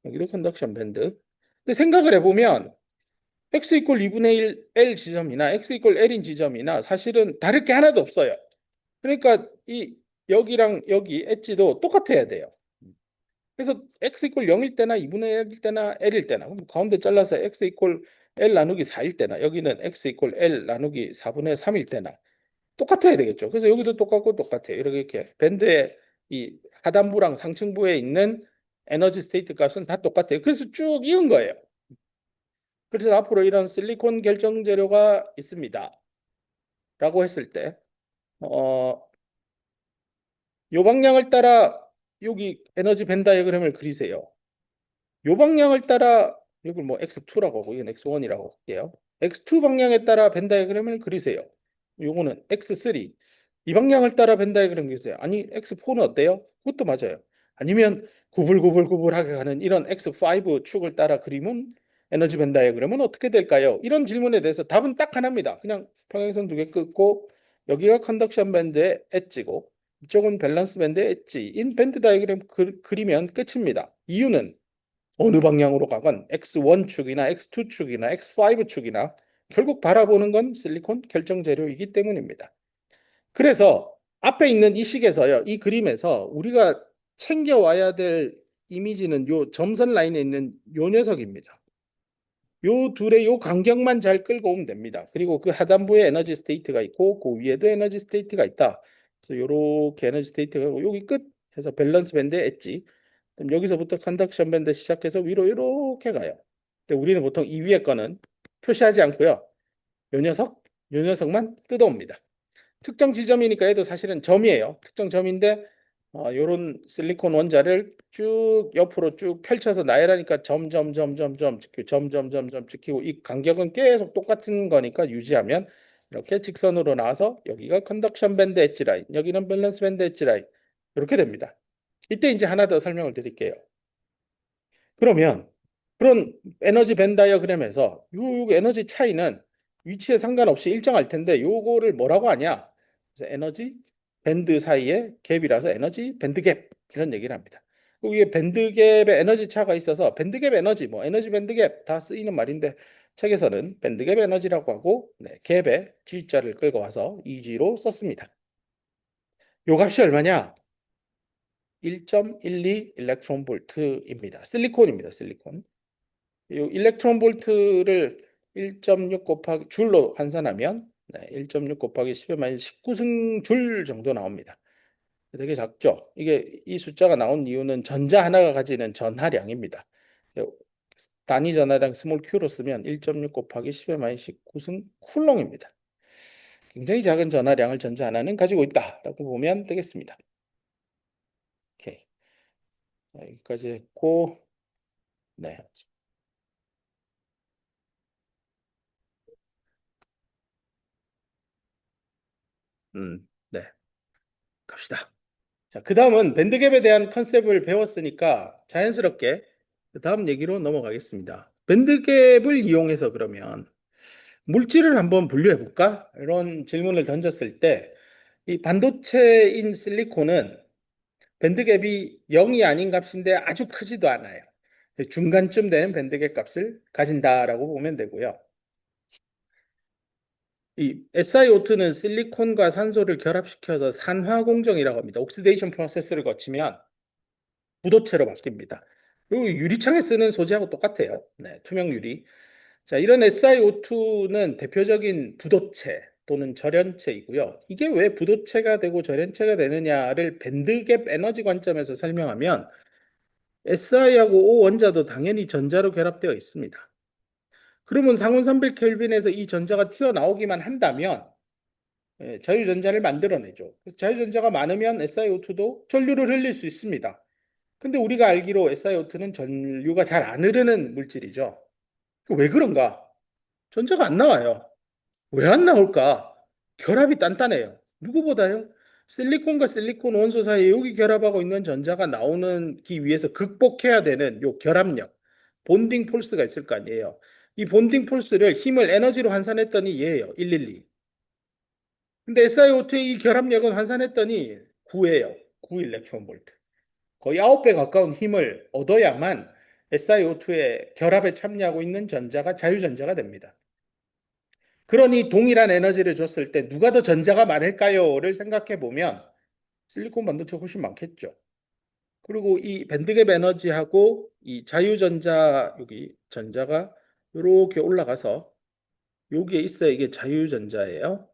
여기도 컨덕션 밴드. 근데 생각을 해보면 X 이퀄 2분의 1 L 지점이나 X 이퀄 L인 지점이나 사실은 다를 게 하나도 없어요. 그러니까 이 여기랑 여기 엣지도 똑같아야 돼요. 그래서 x 이퀄 0일 때나 2분의 1일 때나 l일 때나 그럼 가운데 잘라서 x 이퀄 l 나누기 4일 때나 여기는 x 이퀄 l 나누기 4분의 3일 때나 똑같아야 되겠죠. 그래서 여기도 똑같고 똑같아요. 이렇게 밴드의 이 하단부랑 상층부에 있는 에너지 스테이트 값은 다 똑같아요. 그래서 쭉 이은 거예요. 그래서 앞으로 이런 실리콘 결정 재료가 있습니다. 라고 했을 때, 요 방향을 따라 여기 에너지 밴 다이어그램을 그리세요. 요 방향을 따라 이걸 뭐 x2라고 하고 이건 x1이라고 할게요. x2 방향에 따라 벤 다이어그램을 그리세요. 요거는 x3. 이 방향을 따라 벤 다이어그램 그리세요. 아니 x4는 어때요? 그것도 맞아요. 아니면 구불구불구불하게 가는 이런 x5 축을 따라 그리면 에너지 벤 다이어그램은 어떻게 될까요? 이런 질문에 대해서 답은 딱 하나입니다. 그냥 평행선 두 개 끊고 여기가 컨덕션 밴드의 엣지고 이쪽은 밸런스 밴드의 엣지인 밴드 다이어그램 그리면 끝입니다. 이유는 어느 방향으로 가건 X1 축이나 X2 축이나 X5 축이나 결국 바라보는 건 실리콘 결정 재료이기 때문입니다. 그래서 앞에 있는 이 식에서요, 이 그림에서 우리가 챙겨와야 될 이미지는 요 점선 라인에 있는 요 녀석입니다. 요 둘의 요 간격만 잘 끌고 오면 됩니다. 그리고 그 하단부에 에너지 스테이트가 있고 그 위에도 에너지 스테이트가 있다. 그래서 요렇게 에너지 스테이트가 있고 여기 끝 해서 밸런스 밴드에 엣지. 그럼 여기서부터 컨덕션 밴드 시작해서 위로 이렇게 가요. 근데 우리는 보통 이 위에 거는 표시하지 않고요. 요 녀석, 요 녀석만 뜯어옵니다. 특정 지점이니까 얘도 사실은 점이에요. 특정 점인데 요런 실리콘 원자를 쭉 옆으로 쭉 펼쳐서 나열하니까 점점점점점 찍히고 점점점점 찍히고 이 간격은 계속 똑같은 거니까 유지하면 이렇게 직선으로 나와서 여기가 컨덕션 밴드 엣지 라인, 여기는 밸런스 밴드 엣지 라인 이렇게 됩니다. 이때 이제 하나 더 설명을 드릴게요. 그러면 그런 에너지 밴 다이어그램에서 요 에너지 차이는 위치에 상관없이 일정할 텐데 요거를 뭐라고 하냐? 그래서 에너지 밴드 사이의 갭이라서 에너지 밴드 갭 이런 얘기를 합니다. 이게 밴드 갭에 에너지 차가 있어서 밴드 갭 에너지 뭐 에너지 밴드 갭 다 쓰이는 말인데 책에서는 밴드 갭 에너지라고 하고 네, 갭에 G자를 끌고 와서 EG로 썼습니다. 요 값이 얼마냐? 1.12 일렉트론 볼트입니다. 실리콘입니다. 실리콘. 이 일렉트론 볼트를 1.6 곱하기 줄로 환산하면 1.6 곱하기 10의 마이너스 19승 줄 정도 나옵니다. 되게 작죠. 이게 이 숫자가 나온 이유는 전자 하나가 가지는 전하량입니다. 단위 전하량 스몰 q로 쓰면 1.6 곱하기 10의 마이너스 19승 쿨롱입니다. 굉장히 작은 전하량을 전자 하나는 가지고 있다라고 보면 되겠습니다. 오케이. 여기까지 했고, 네. 네. 갑시다. 자, 그 다음은 밴드갭에 대한 컨셉을 배웠으니까 자연스럽게 그 다음 얘기로 넘어가겠습니다. 밴드갭을 이용해서 그러면 물질을 한번 분류해 볼까? 이런 질문을 던졌을 때 이 반도체인 실리콘은 밴드갭이 0이 아닌 값인데 아주 크지도 않아요. 중간쯤 되는 밴드갭 값을 가진다라고 보면 되고요. 이 SiO2는 실리콘과 산소를 결합시켜서 산화 공정이라고 합니다. 옥시데이션 프로세스를 거치면 부도체로 바뀝니다. 이 유리창에 쓰는 소재하고 똑같아요. 네, 투명 유리. 자, 이런 SiO2는 대표적인 부도체 또는 절연체이고요. 이게 왜 부도체가 되고 절연체가 되느냐를 밴드갭 에너지 관점에서 설명하면 Si하고 O 원자도 당연히 전자로 결합되어 있습니다. 그러면 상온 300켈빈에서 이 전자가 튀어나오기만 한다면 자유전자를 만들어내죠. 그래서 자유전자가 많으면 SiO2도 전류를 흘릴 수 있습니다. 근데 우리가 알기로 SiO2는 전류가 잘 안 흐르는 물질이죠. 왜 그런가? 전자가 안 나와요. 왜 안 나올까? 결합이 단단해요. 누구보다요? 실리콘과 실리콘 원소 사이에 여기 결합하고 있는 전자가 나오는 기 위해서 극복해야 되는 요 결합력. 본딩 폴스가 있을 거 아니에요. 이 본딩 폴스를 힘을 에너지로 환산했더니 얘예요. 112. 근데 SiO2의 이 결합력은 환산했더니 9예요. 9 일렉트론 볼트. 거의 9배 가까운 힘을 얻어야만 SiO2의 결합에 참여하고 있는 전자가 자유전자가 됩니다. 그러니 동일한 에너지를 줬을 때 누가 더 전자가 많을까요?를 생각해 보면 실리콘 반도체 훨씬 많겠죠. 그리고 이 밴드갭 에너지하고 이 자유전자 여기 전자가 이렇게 올라가서 여기에 있어야 이게 자유전자예요.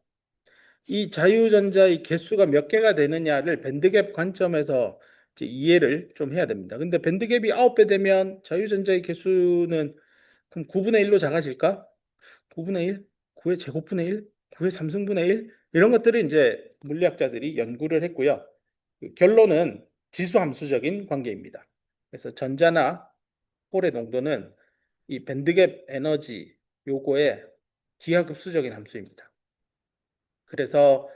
이 자유전자의 개수가 몇 개가 되느냐를 밴드갭 관점에서 이제 이해를 좀 해야 됩니다. 근데 밴드갭이 9배 되면 자유전자의 개수는 그럼 9분의 1로 작아질까? 9분의 1, 9의 제곱분의 1, 9의 3승분의 1 이런 것들을 이제 물리학자들이 연구를 했고요. 그 결론은 지수함수적인 관계입니다. 그래서 전자나 홀의 농도는 이 밴드갭 에너지 요거의 기하급수적인 함수입니다. 그래서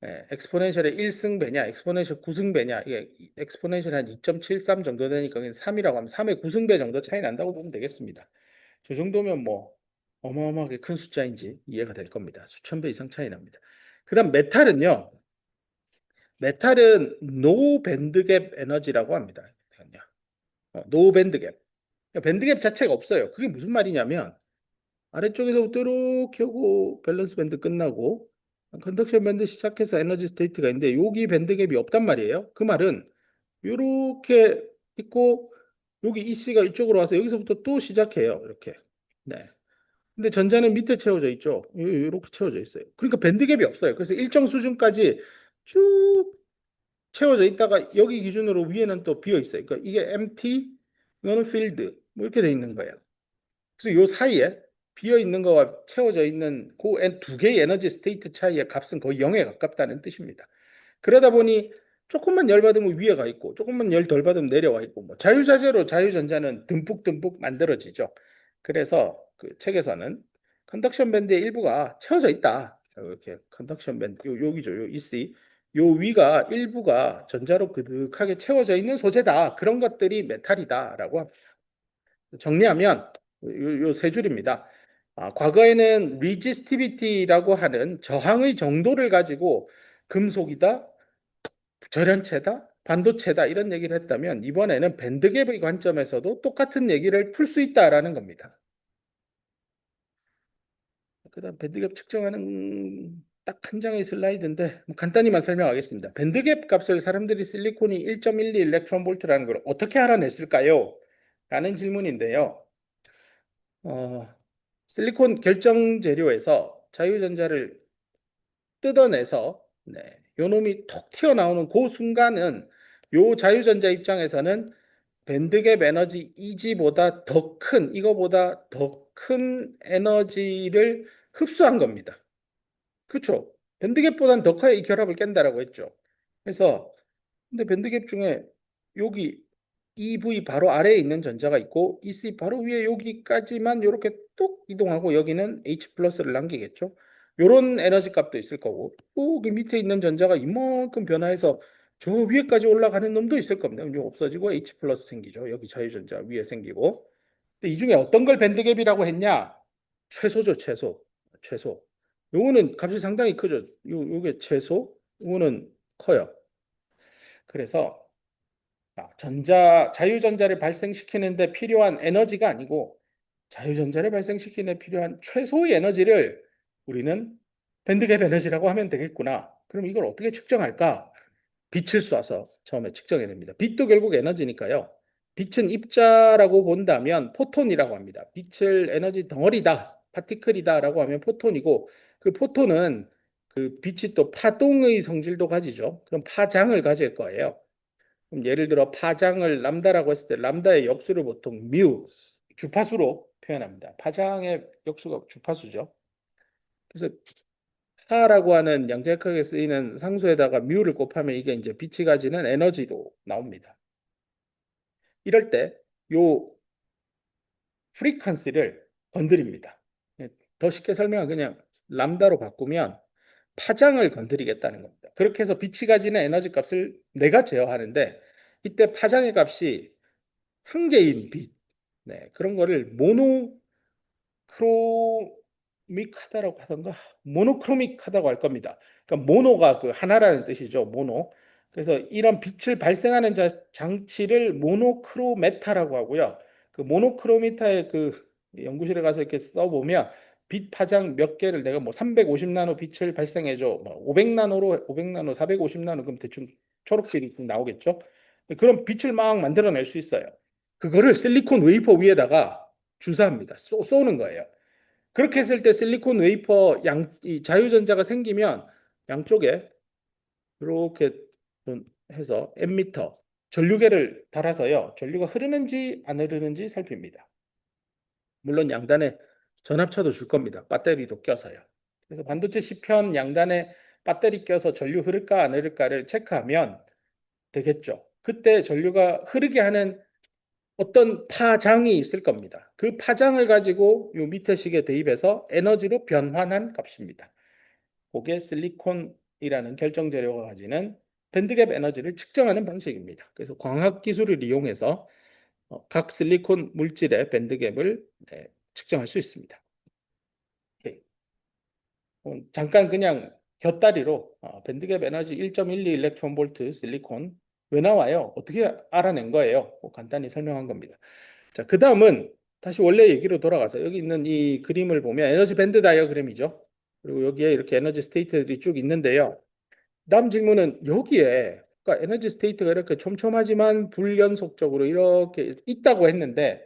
엑스포넨셜의 1승배냐, 엑스포넨셜 9승배냐, 이게 엑스포넨셜 한 2.73 정도 되니까 3이라고 하면 3의 9승배 정도 차이 난다고 보면 되겠습니다. 저 정도면 뭐 어마어마하게 큰 숫자인지 이해가 될 겁니다. 수천 배 이상 차이 납니다. 그다음 메탈은요. 메탈은 노 밴드갭 에너지라고 합니다. 노 밴드갭. 밴드갭 자체가 없어요. 그게 무슨 말이냐면 아래쪽에서부터 이렇게 하고 밸런스 밴드 끝나고 컨덕션 밴드 시작해서 에너지 스테이트가 있는데 여기 밴드 갭이 없단 말이에요. 그 말은 이렇게 있고 여기 EC가 이쪽으로 와서 여기서부터 또 시작해요. 이렇게. 네. 근데 전자는 밑에 채워져 있죠. 이렇게 채워져 있어요. 그러니까 밴드 갭이 없어요. 그래서 일정 수준까지 쭉 채워져 있다가 여기 기준으로 위에는 또 비어 있어요. 그러니까 이게 empty, 이거는 filled 뭐 이렇게 돼 있는 거예요. 그래서 요 사이에 비어 있는 거와 채워져 있는 그 두 개의 에너지 스테이트 차이의 값은 거의 0에 가깝다는 뜻입니다. 그러다 보니 조금만 열 받으면 위에 가 있고 조금만 열 덜 받으면 내려와 있고 뭐 자유자재로 자유전자는 듬뿍듬뿍 만들어지죠. 그래서 그 책에서는 컨덕션 밴드의 일부가 채워져 있다. 이렇게 컨덕션 밴드 여기죠. 요 EC 요 위가 일부가 전자로 그득하게 채워져 있는 소재다. 그런 것들이 메탈이다라고 합니다. 정리하면 요 세 줄입니다. 과거에는 리지스티비티라고 하는 저항의 정도를 가지고 금속이다, 절연체다, 반도체다 이런 얘기를 했다면 이번에는 밴드갭의 관점에서도 똑같은 얘기를 풀 수 있다라는 겁니다. 그다음 밴드갭 측정하는 딱 한 장의 슬라이드인데 뭐 간단히만 설명하겠습니다. 밴드갭 값을 사람들이 실리콘이 1.12 일렉트론 볼트라는 걸 어떻게 알아냈을까요? 라는 질문인데요. 어, 실리콘 결정 재료에서 자유전자를 뜯어내서 요 놈이 톡 튀어나오는 그 순간은 요 자유전자 입장에서는 밴드갭 에너지 Eg보다 더 큰, 이거보다 더 큰 에너지를 흡수한 겁니다. 그렇죠? 밴드갭보다는 더 커야 이 결합을 깬다라고 했죠. 그래서 근데 밴드갭 중에 여기 EV 바로 아래에 있는 전자가 있고 EC 바로 위에 여기까지만 이렇게 뚝 이동하고 여기는 H 플러스를 남기겠죠. 요런 에너지 값도 있을 거고 여기 밑에 있는 전자가 이만큼 변화해서 저 위에까지 올라가는 놈도 있을 겁니다. 그럼 없어지고 H 플러스 생기죠. 여기 자유전자 위에 생기고. 근데 이 중에 어떤 걸 밴드갭이라고 했냐? 최소죠, 최소. 최소. 요거는 값이 상당히 크죠. 요게 최소, 요거는 커요. 그래서 자유전자를 발생시키는데 필요한 에너지가 아니고 자유전자를 발생시키는 데 필요한 최소의 에너지를 우리는 밴드갭 에너지라고 하면 되겠구나. 그럼 이걸 어떻게 측정할까? 빛을 쏴서 처음에 측정해냅니다. 빛도 결국 에너지니까요. 빛은 입자라고 본다면 포톤이라고 합니다. 빛을 에너지 덩어리다, 파티클이다라고 하면 포톤이고 그 포톤은 그 빛이 또 파동의 성질도 가지죠. 그럼 파장을 가질 거예요. 그럼 예를 들어 파장을 람다라고 했을 때 람다의 역수를 보통 뮤 주파수로 표현합니다. 파장의 역수가 주파수죠. 그래서 파라고 하는 양자역학에 쓰이는 상수에다가 뮤를 곱하면 이게 이제 빛이 가지는 에너지로 나옵니다. 이럴 때 요 프리퀀시를 건드립니다. 더 쉽게 설명은 그냥 람다로 바꾸면 파장을 건드리겠다는 겁니다. 그렇게 해서 빛이 가지는 에너지 값을 내가 제어하는데 이때 파장의 값이 한 개인 빛, 네, 그런 거를 모노크로믹하다라고 하던가 모노크로믹하다고 할 겁니다. 그러니까 모노가 그 하나라는 뜻이죠. 모노. 그래서 이런 빛을 발생하는 장치를 모노크로메타라고 하고요. 그 모노크로미타의 그 연구실에 가서 이렇게 써보면 빛 파장 몇 개를 내가 뭐 350 나노 빛을 발생해줘. 뭐 500 나노로 500 나노, 450 나노 그럼 대충 초록빛이 나오겠죠. 그런 빛을 막 만들어낼 수 있어요. 그거를 실리콘 웨이퍼 위에다가 주사합니다. 쏘는 거예요. 그렇게 했을 때 실리콘 웨이퍼 이 자유전자가 생기면 양쪽에 이렇게 해서 N미터 전류계를 달아서요. 전류가 흐르는지 안 흐르는지 살핍니다. 물론 양단에 전압차도 줄 겁니다. 배터리도 껴서요. 그래서 반도체 시편 양단에 배터리 껴서 전류 흐를까 안 흐를까를 체크하면 되겠죠. 그때 전류가 흐르게 하는 어떤 파장이 있을 겁니다. 그 파장을 가지고 요 밑에 식에 대입해서 에너지로 변환한 값입니다. 그게 실리콘이라는 결정 재료가 가지는 밴드갭 에너지를 측정하는 방식입니다. 그래서 광학 기술을 이용해서 각 실리콘 물질의 밴드갭을 측정할 수 있습니다. 예. 잠깐 그냥 곁다리로 밴드갭 에너지 1.12 일렉트론 볼트 실리콘 왜 나와요? 어떻게 알아낸 거예요? 간단히 설명한 겁니다. 자, 그 다음은 다시 원래 얘기로 돌아가서 여기 있는 이 그림을 보면 에너지 밴드 다이어그램이죠. 그리고 여기에 이렇게 에너지 스테이트들이 쭉 있는데요. 다음 질문은 여기에 그러니까 에너지 스테이트가 이렇게 촘촘하지만 불연속적으로 이렇게 있다고 했는데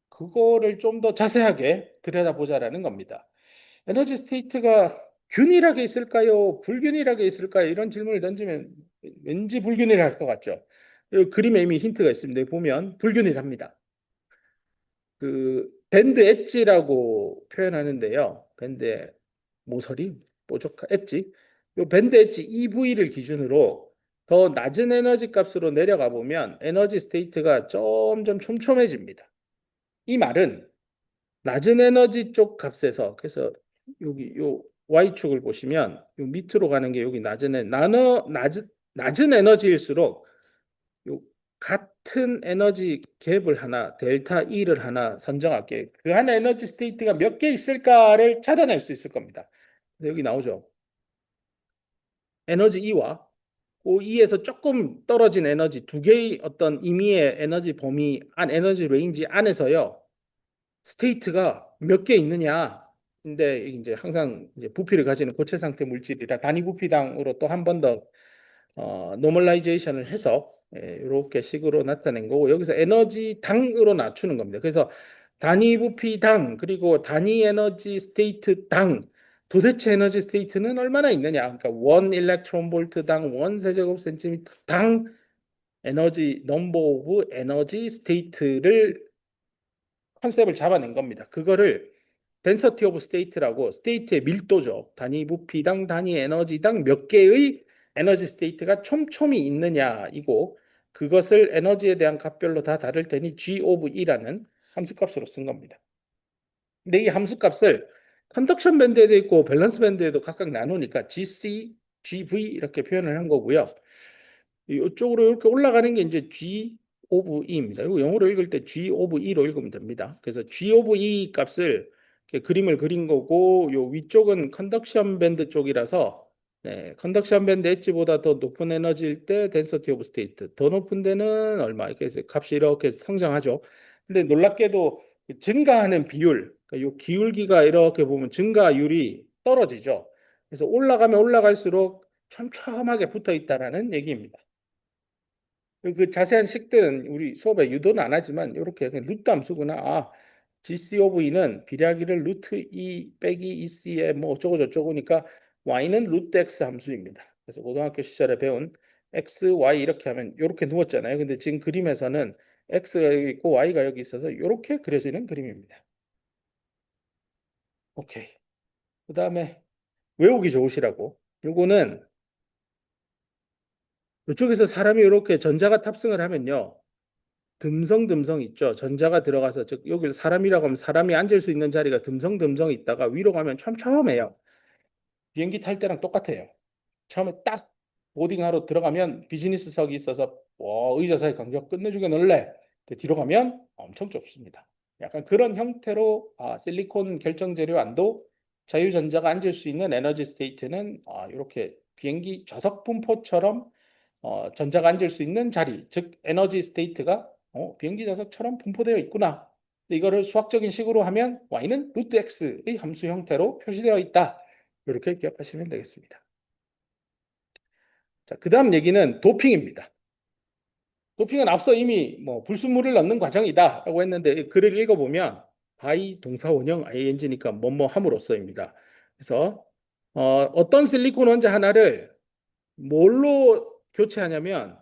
그거를 좀 더 자세하게 들여다보자라는 겁니다. 에너지 스테이트가 균일하게 있을까요? 불균일하게 있을까요? 이런 질문을 던지면 왠지 불균일할 것 같죠. 이 그림에 이미 힌트가 있습니다. 보면 불균일합니다. 그 밴드 엣지라고 표현하는데요. 밴드의 모서리, 뾰족한 엣지. 이 밴드 엣지 EV를 기준으로 더 낮은 에너지 값으로 내려가 보면 에너지 스테이트가 점점 촘촘해집니다. 이 말은 낮은 에너지 쪽 값에서 그래서 여기 요 Y축을 보시면 요 밑으로 가는 게 여기 낮은 에너지일수록 요 같은 에너지 갭을 하나 델타 E를 하나 선정할게. 그 한 에너지 스테이트가 몇 개 있을까를 찾아낼 수 있을 겁니다. 여기 나오죠. 에너지 E와 그 E에서 조금 떨어진 에너지 두 개의 어떤 임의의 에너지 범위 에너지 레인지 안에서요. 스테이트가 몇 개 있느냐. 근데 이제 항상 이제 부피를 가지는 고체 상태 물질이라 단위 부피당으로 또 한 번 더 노멀라이제이션을 해서 이렇게 식으로 나타낸 거고 여기서 에너지 당으로 낮추는 겁니다. 그래서 단위 부피 당 그리고 단위 에너지 스테이트 당 도대체 에너지 스테이트는 얼마나 있느냐. 그러니까 원 일렉트론 볼트 당 원 세제곱 센티미터 당 에너지 넘버 오브 에너지 스테이트를 컨셉을 잡아낸 겁니다. 그거를 density of state라고 스테이트의 밀도죠. 단위 부피당 단위 에너지당 몇 개의 에너지 스테이트가 촘촘히 있느냐 이고 그것을 에너지에 대한 값별로 다 다를 테니 G of E라는 함수값으로 쓴 겁니다. 근데 이 함수값을 컨덕션 밴드에도 있고 밸런스 밴드에도 각각 나누니까 GC, GV 이렇게 표현을 한 거고요. 이쪽으로 이렇게 올라가는 게 이제 G 오브 E입니다. 이거 영어로 읽을 때 G 오브 E로 읽으면 됩니다. 그래서 G 오브 E 값을 이렇게 그림을 그린 거고 요 위쪽은 컨덕션 밴드 쪽이라서 컨덕션 밴드 엣지보다 더 높은 에너지일 때 density of state 더 높은 데는 얼마 이렇게 해서 값이 이렇게 성장하죠. 근데 놀랍게도 증가하는 비율, 그러니까 요 기울기가 이렇게 보면 증가율이 떨어지죠. 그래서 올라가면 올라갈수록 촘촘하게 붙어 있다라는 얘기입니다. 그 자세한 식들은 우리 수업에 유도는 안 하지만 이렇게 그냥 루트 함수구나. GCOV는 비례하기를 루트 2 빼기 EC에 뭐 어쩌고 저쩌고니까 Y는 루트 X 함수입니다. 그래서 고등학교 시절에 배운 X, Y 이렇게 하면 이렇게 누웠잖아요. 근데 지금 그림에서는 X가 여기 있고 Y가 여기 있어서 이렇게 그려지는 그림입니다. 오케이. 그 다음에 외우기 좋으시라고. 요거는 이쪽에서 사람이 이렇게 전자가 탑승을 하면요. 듬성듬성 있죠. 전자가 들어가서 즉 여기 사람이라고 하면 사람이 앉을 수 있는 자리가 듬성듬성 있다가 위로 가면 촘촘해요. 비행기 탈 때랑 똑같아요. 처음에 딱 보딩하러 들어가면 비즈니스석이 있어서 의자 사이 간격 끝내주게 놀래. 뒤로 가면 엄청 좁습니다. 약간 그런 형태로 실리콘 결정재료 안도 자유전자가 앉을 수 있는 에너지 스테이트는 이렇게 비행기 좌석 분포처럼 전자가 앉을 수 있는 자리, 즉 에너지 스테이트가 비행기 좌석처럼 분포되어 있구나. 이거를 수학적인 식으로 하면 y는 루트 x의 함수 형태로 표시되어 있다. 이렇게 기억하시면 되겠습니다. 자, 그 다음 얘기는 도핑입니다. 도핑은 앞서 이미 뭐 불순물을 넣는 과정이다라고 했는데 글을 읽어보면 by 동사 원형 ing니까 뭐뭐 함으로써입니다. 그래서 어떤 실리콘 원자 하나를 뭘로 교체하냐면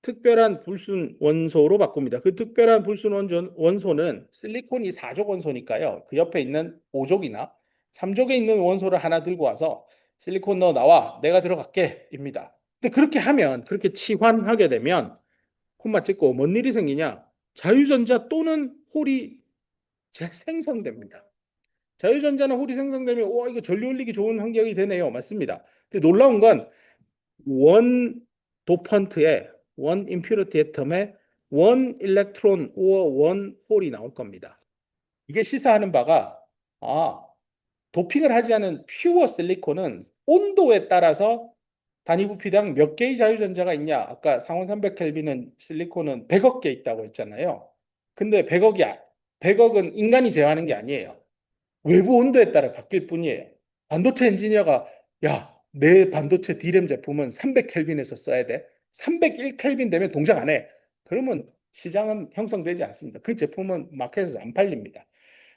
특별한 불순 원소로 바꿉니다. 그 특별한 불순 원소는 실리콘이 4족 원소니까요. 그 옆에 있는 5족이나 3족에 있는 원소를 하나 들고 와서 실리콘 너 나와 내가 들어갈게 입니다. 근데 그렇게 하면 그렇게 치환하게 되면 콤마 찍고 뭔 일이 생기냐? 자유전자 또는 홀이 생성됩니다. 자유전자는 홀이 생성되면 와 이거 전류 흘리기 좋은 환경이 되네요. 맞습니다. 근데 놀라운 건 원 도펀트에 원 임퓨리티 애텀에 원 일렉트론 원 홀이 나올 겁니다. 이게 시사하는 바가 아 도핑을 하지 않은 퓨어 실리콘은 온도에 따라서 단위 부피당 몇 개의 자유전자가 있냐? 아까 상온 300켈빈은 실리콘은 100억 개 있다고 했잖아요. 근데 100억은 인간이 제어하는 게 아니에요. 외부 온도에 따라 바뀔 뿐이에요. 반도체 엔지니어가 야, 내 반도체 D램 제품은 300켈빈에서 써야 돼. 301켈빈 되면 동작 안 해. 그러면 시장은 형성되지 않습니다. 그 제품은 마켓에서 안 팔립니다.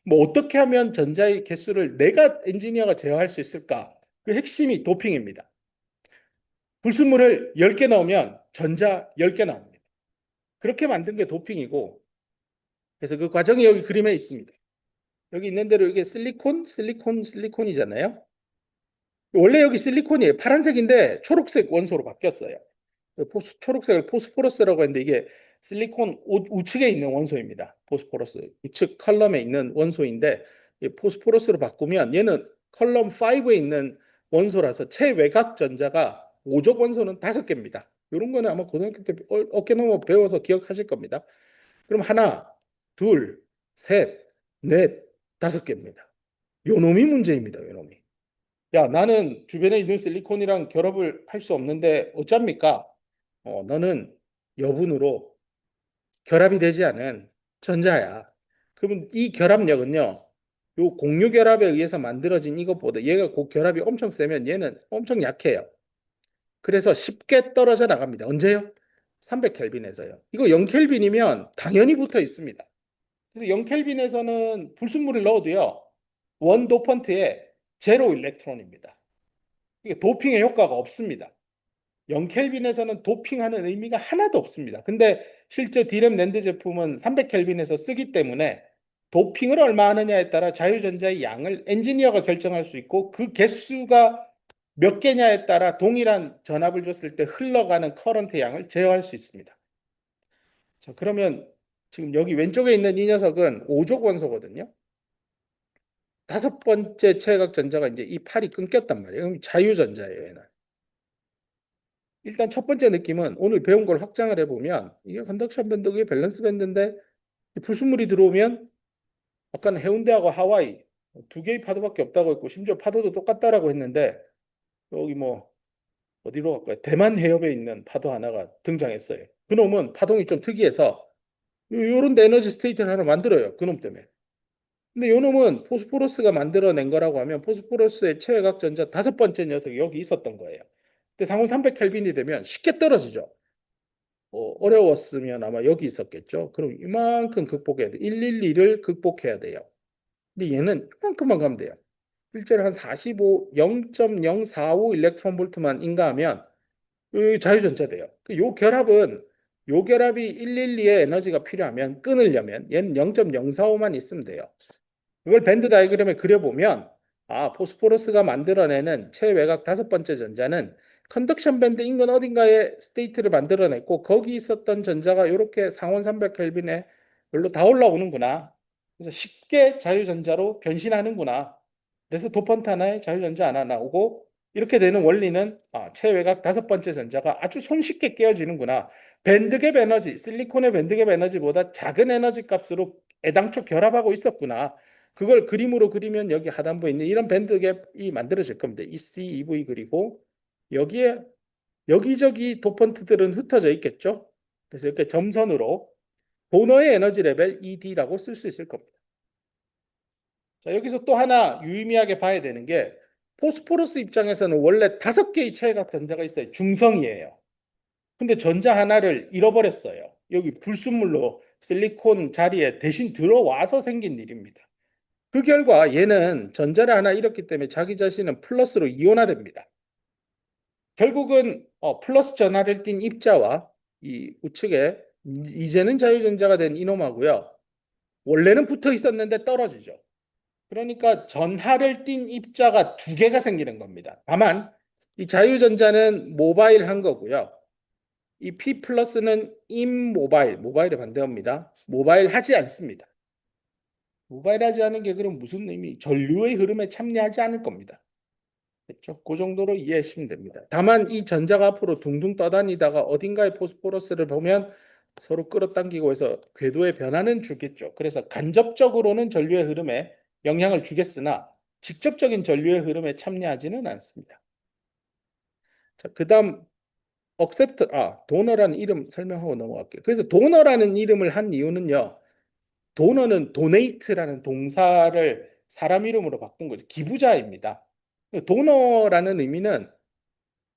뭐 어떻게 하면 전자의 개수를 내가 엔지니어가 제어할 수 있을까? 그 핵심이 도핑입니다. 불순물을 10개 넣으면 전자 10개 나옵니다. 그렇게 만든 게 도핑이고 그래서 그 과정이 여기 그림에 있습니다. 여기 있는 대로 이게 실리콘이잖아요. 원래 여기 실리콘이에요. 파란색인데 초록색 원소로 바뀌었어요. 초록색을 포스포러스라고 했는데 이게 실리콘 우측에 있는 원소입니다. 포스포러스. 우측 컬럼에 있는 원소인데 포스포러스로 바꾸면 얘는 컬럼 5에 있는 원소라서 최외곽 전자가 5족 원소는 5개입니다. 이런 거는 아마 고등학교 때 어깨 넘어 배워서 기억하실 겁니다. 그럼 하나, 둘, 셋, 넷, 5개입니다. 요 놈이 문제입니다. 요 놈이. 야, 나는 주변에 있는 실리콘이랑 결합을 할 수 없는데 어쩝니까? 너는 여분으로 결합이 되지 않은 전자야. 그러면 이 결합력은요, 요 공유 결합에 의해서 만들어진 이것보다 얘가 결합이 엄청 세면 얘는 엄청 약해요. 그래서 쉽게 떨어져 나갑니다. 언제요? 300켈빈에서요. 이거 0켈빈이면 당연히 붙어 있습니다. 그래서 0켈빈에서는 불순물을 넣어도요, 원 도펀트에 제로 일렉트론입니다. 이게 도핑의 효과가 없습니다. 0켈빈에서는 도핑하는 의미가 하나도 없습니다. 근데 실제 D램 낸드 제품은 300켈빈에서 쓰기 때문에 도핑을 얼마 하느냐에 따라 자유전자의 양을 엔지니어가 결정할 수 있고 그 개수가 몇 개냐에 따라 동일한 전압을 줬을 때 흘러가는 커런트 양을 제어할 수 있습니다. 자, 그러면 지금 여기 왼쪽에 있는 이 녀석은 5족 원소거든요. 5번째 최외곽 전자가 이제 이 팔이 끊겼단 말이에요. 그럼 자유전자예요, 얘는. 일단 첫 번째 느낌은 오늘 배운 걸 확장을 해보면 이게 컨덕션 밴드, 이게 밸런스 밴드인데 불순물이 들어오면 아까는 해운대하고 하와이 2개의 파도밖에 없다고 했고 심지어 파도도 똑같다라고 했는데 여기 뭐 어디로 갈까요? 대만 해협에 있는 파도 하나가 등장했어요. 그놈은 파동이 좀 특이해서 요런 데 에너지 스테이트를 하나 만들어요. 그놈 때문에. 근데 요놈은 포스포러스가 만들어낸 거라고 하면 포스포러스의 최외곽 전자 5번째 녀석이 여기 있었던 거예요. 근데 상온 300켈빈이 되면 쉽게 떨어지죠. 어려웠으면 아마 여기 있었겠죠. 그럼 이만큼 극복해야 돼. 112를 극복해야 돼요. 근데 얘는 이만큼만 가면 돼요. 실제로 한 45, 0.045 일렉트론 볼트만 인가하면 자유전자 돼요. 요 결합이 112의 에너지가 필요하면 끊으려면 얘는 0.045만 있으면 돼요. 이걸 밴드 다이그램에 그려보면 포스포러스가 만들어내는 최외곽 5번째 전자는 컨덕션 밴드 인근 어딘가에 스테이트를 만들어냈고 거기 있었던 전자가 이렇게 상온 300켈빈에 별로 다 올라오는구나. 그래서 쉽게 자유전자로 변신하는구나. 그래서 도펀트 하나에 자유전자 하나 나오고 이렇게 되는 원리는 체외각 다섯 번째 전자가 아주 손쉽게 깨어지는구나. 밴드갭 에너지, 실리콘의 밴드갭 에너지보다 작은 에너지 값으로 애당초 결합하고 있었구나. 그걸 그림으로 그리면 여기 하단부에 있는 이런 밴드갭이 만들어질 겁니다. EC, EV 그리고 여기에 여기저기 도펀트들은 흩어져 있겠죠. 그래서 이렇게 점선으로 도너의 에너지 레벨 ED라고 쓸 수 있을 겁니다. 자, 여기서 또 하나 유의미하게 봐야 되는 게 포스포러스 입장에서는 원래 다섯 개의 체외각 전자가 있어요. 중성이에요. 근데 전자 하나를 잃어버렸어요. 여기 불순물로 실리콘 자리에 대신 들어와서 생긴 일입니다. 그 결과 얘는 전자를 하나 잃었기 때문에 자기 자신은 플러스로 이온화됩니다. 결국은 플러스 전하를 띤 입자와 이 우측에 이제는 자유전자가 된 이놈하고요. 원래는 붙어 있었는데 떨어지죠. 그러니까 전하를 띤 입자가 두 개가 생기는 겁니다. 다만 이 자유전자는 모바일한 거고요. 이 P 플러스는 임모바일, 모바일의 반대어입니다. 모바일하지 않습니다. 모바일하지 않은 게 그럼 무슨 의미? 전류의 흐름에 참여하지 않을 겁니다. 그렇죠? 그 정도로 이해하시면 됩니다. 다만 이 전자가 앞으로 둥둥 떠다니다가 어딘가에 포스포러스를 보면 서로 끌어당기고 해서 궤도의 변화는 주겠죠. 그래서 간접적으로는 전류의 흐름에 영향을 주겠으나 직접적인 전류의 흐름에 참여하지는 않습니다. 자, 그다음 도너라는 이름 설명하고 넘어갈게요. 그래서 도너라는 이름을 한 이유는요. 도너는 도네이트라는 동사를 사람 이름으로 바꾼 거죠. 기부자입니다. 도너라는 의미는